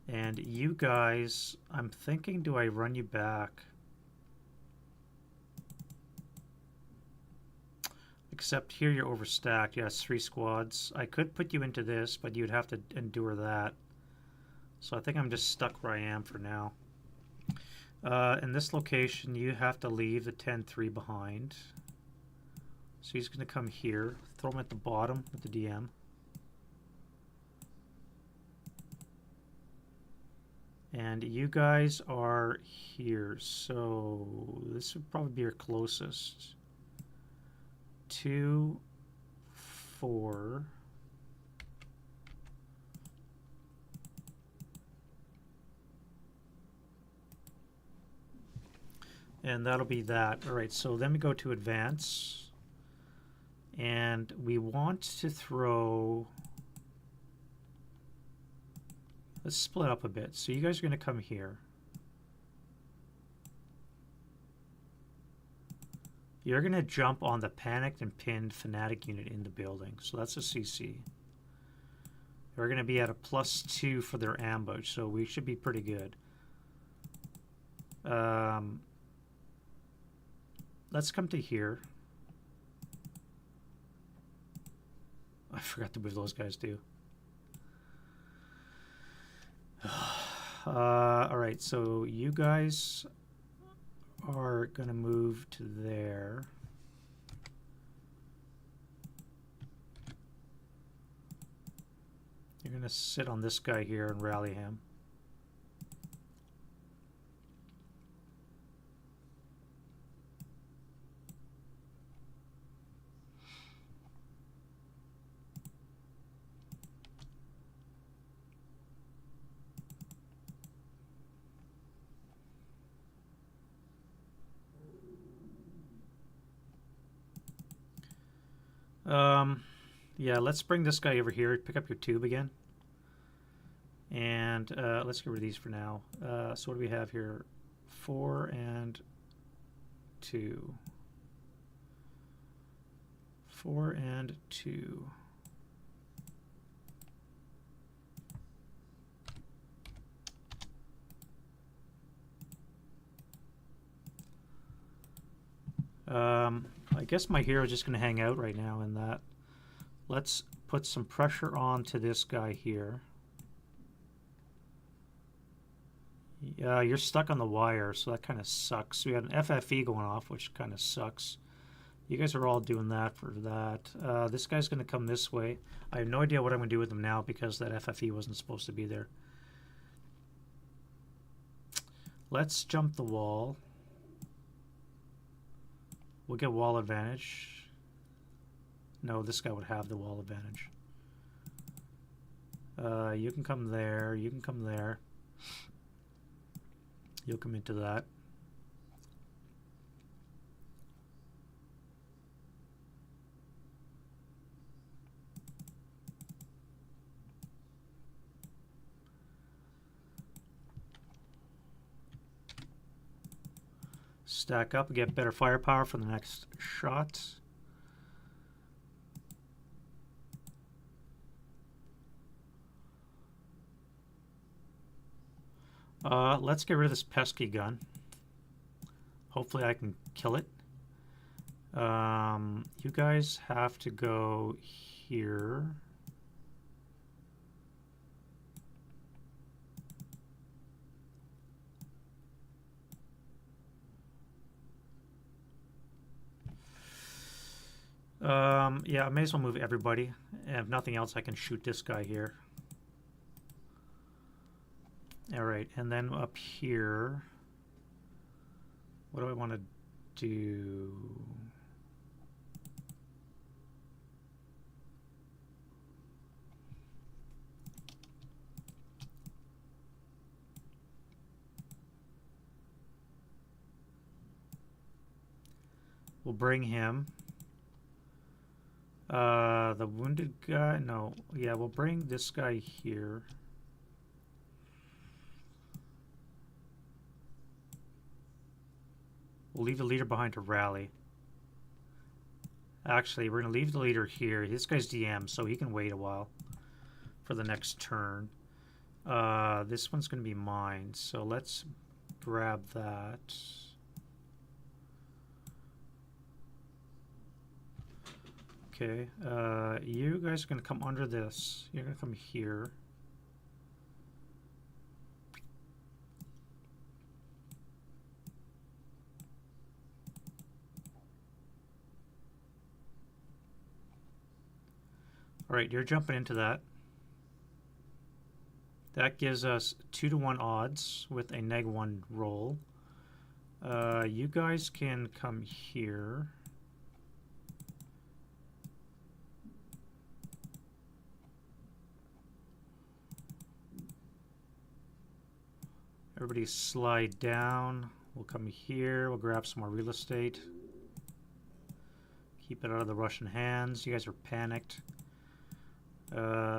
And you guys, I'm thinking, do I run you back? Except here you're overstacked. Yes, 3 squads. I could put you into this, but you'd have to endure that. So I think I'm just stuck where I am for now. In this location, you have to leave the 10-3 behind. So he's going to come here. Throw him at the bottom with the DM. And you guys are here. So this would probably be your closest. 2, 4. And that'll be that. All right, so then we go to advance. And we want to throw... Let's split up a bit. So you guys are going to come here. You're going to jump on the panicked and pinned fanatic unit in the building. So that's a CC. We're going to be at a +2 for their ambush, so we should be pretty good. Let's come to here. I forgot to move those guys too. All right, so you guys are going to move to there. You're going to sit on this guy here and rally him. Yeah, let's bring this guy over here. Pick up your tube again. And let's get rid of these for now. So what do we have here? 4 and 2. 4 and 2. I guess my hero is just going to hang out right now in that. Let's put some pressure on to this guy here. Yeah, you're stuck on the wire, so that kind of sucks. We had an FFE going off, which kind of sucks. You guys are all doing that for that. This guy's going to come this way. I have no idea what I'm going to do with him now because that FFE wasn't supposed to be there. Let's jump the wall. We'll get wall advantage. No, this guy would have the wall advantage. You can come there. You can come there. You'll come into that. Stack up and get better firepower for the next shot. Let's get rid of this pesky gun. Hopefully I can kill it. You guys have to go here. Yeah, I may as well move everybody. And if nothing else, I can shoot this guy here. Alright, and then up here, what do I want to do? We'll bring him. The wounded guy, no, yeah, we'll bring this guy here. We'll leave the leader behind to rally. Actually, we're going to leave the leader here. This guy's DM, so he can wait a while for the next turn. This one's going to be mine, so let's grab that. Okay, you guys are going to come under this. You're going to come here. All right, you're jumping into that. That gives us 2-to-1 odds with a -1 roll. You guys can come here. Everybody slide down. We'll come here. We'll grab some more real estate. Keep it out of the Russian hands. You guys are panicked.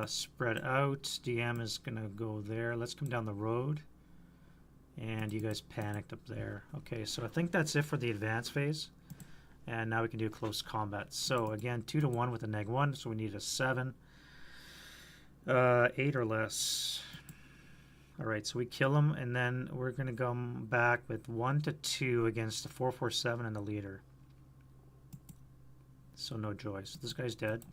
Spread out. DM is going to go there. Let's come down the road. And you guys panicked up there. Okay, so I think that's it for the advance phase. And now we can do close combat. So again, 2-to-1 with a -1. So we need a 7. 8 or less. All right, so we kill him, and then we're going to come back with 1-to-2 against the 4-4-7 and the leader. So no joy. So this guy's dead.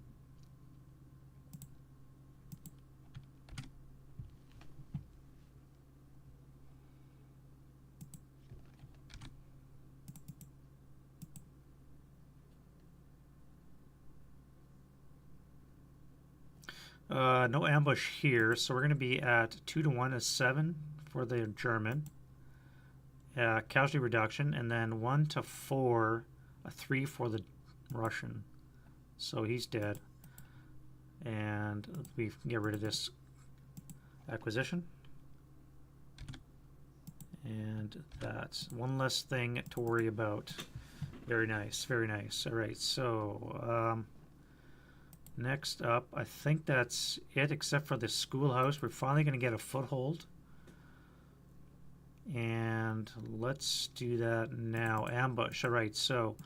No ambush here, so we're going to be at 2-to-1 as 7 for the German. Casualty reduction, and then 1-to-4, a 3 for the Russian. So he's dead. And we can get rid of this acquisition. And that's one less thing to worry about. Very nice, very nice. All right, so next up, I think that's it, except for the schoolhouse. We're finally going to get a foothold. And let's do that now. Ambush. All right, so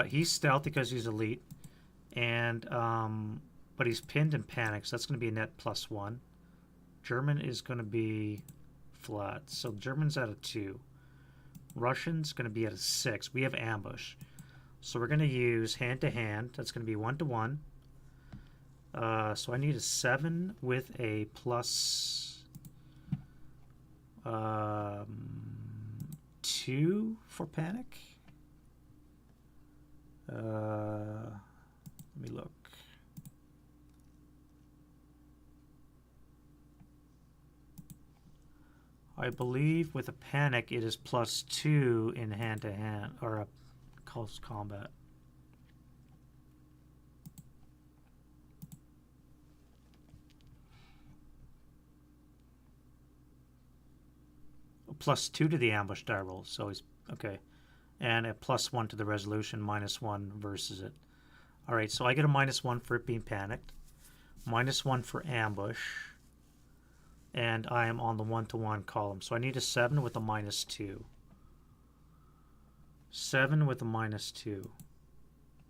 he's stealth because he's elite. And but he's pinned and panicked, so that's going to be a net +1. German is going to be flat. So German's at a 2. Russian's going to be at a 6. We have ambush. So we're going to use hand-to-hand. That's going to be 1-to-1. So I need a 7 with a +2 for panic. Let me look. I believe with a panic it is +2 in hand-to-hand or a close combat. +2 to the ambush die roll, so he's okay, and a +1 to the resolution, -1 versus it. All right, so I get a -1 for it being panicked, -1 for ambush, and I am on the 1-to-1 column. So I need a 7 with a -2. 7 with a -2.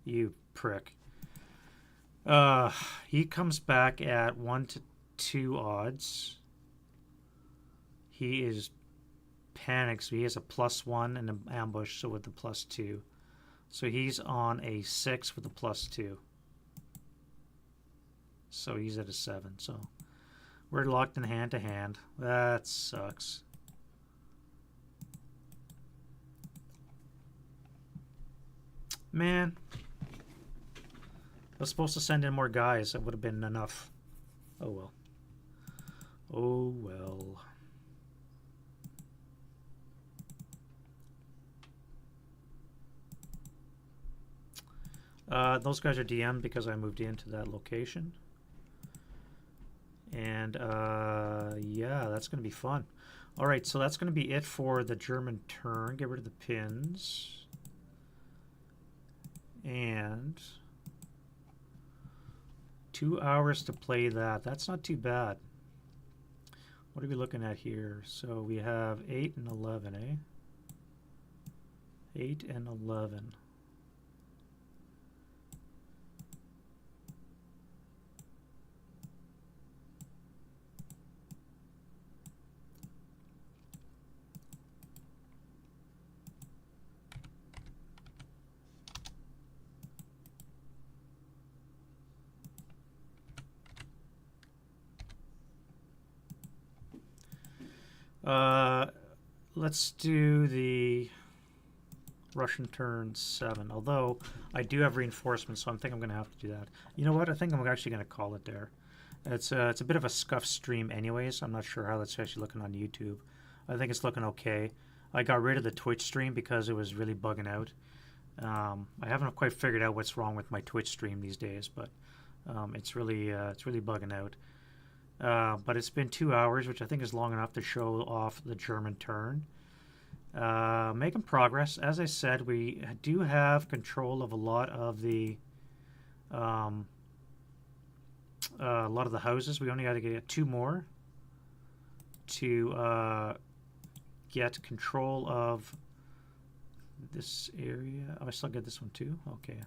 You prick. He comes back at 1-to-2 odds. He is panicked, so he has a +1 and an ambush, so with the +2. So he's on a 6 with a +2. So he's at a 7. So we're locked in hand-to-hand. That sucks. Man. I was supposed to send in more guys. That would have been enough. Oh well. Oh well. Those guys are DM because I moved into that location. And yeah, that's going to be fun. All right, so that's going to be it for the German turn. Get rid of the pins. And 2 hours to play that. That's not too bad. What are we looking at here? So we have 8 and 11, eh? 8 and 11. Let's do the Russian turn 7. Although I do have reinforcements, so I think I'm going to have to do that. You know what? I think I'm actually going to call it there. It's a bit of a scuffed stream anyways. I'm not sure how that's actually looking on YouTube. I think it's looking okay. I got rid of the Twitch stream because it was really bugging out. I haven't quite figured out what's wrong with my Twitch stream these days, but it's really bugging out. But it's been 2 hours, which I think is long enough to show off the German turn. Making progress. As I said, we do have control of a lot of the houses. We only got to get 2 more to get control of this area. Oh, I still get this one too? Okay.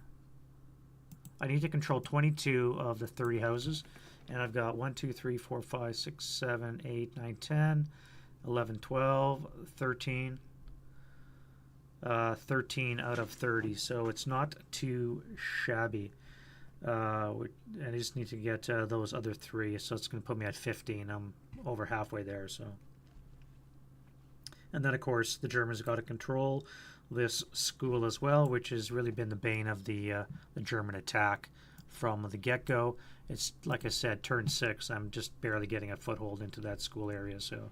I need to control 22 of the 30 houses. And I've got 1, 2, 3, 4, 5, 6, 7, 8, 9, 10, 11, 12, 13. 13 out of 30. So it's not too shabby. I just need to get those other 3. So it's going to put me at 15. I'm over halfway there. So. And then, of course, the Germans got to control this school as well, which has really been the bane of the German attack from the get-go. It's, like I said, turn 6. I'm just barely getting a foothold into that school area. So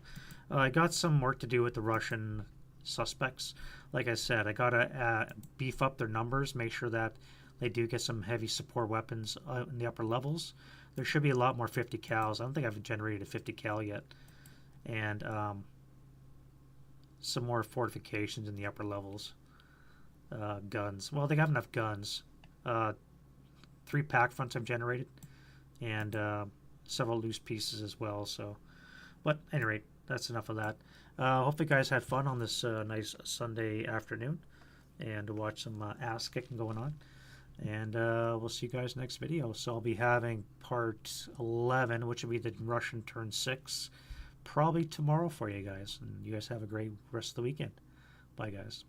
I got some work to do with the Russian suspects. Like I said, I got to beef up their numbers, make sure that they do get some heavy support weapons in the upper levels. There should be a lot more 50 cals. I don't think I've generated a 50 cal yet. And some more fortifications in the upper levels. Guns. Well, they have enough guns. 3 pack fronts I've generated. And several loose pieces as well. So, but at any rate, that's enough of that. Hopefully you guys had fun on this nice Sunday afternoon and watch some ass kicking going on. And we'll see you guys next video. So I'll be having part 11, which will be the Russian turn 6, probably tomorrow for you guys. And you guys have a great rest of the weekend. Bye, guys.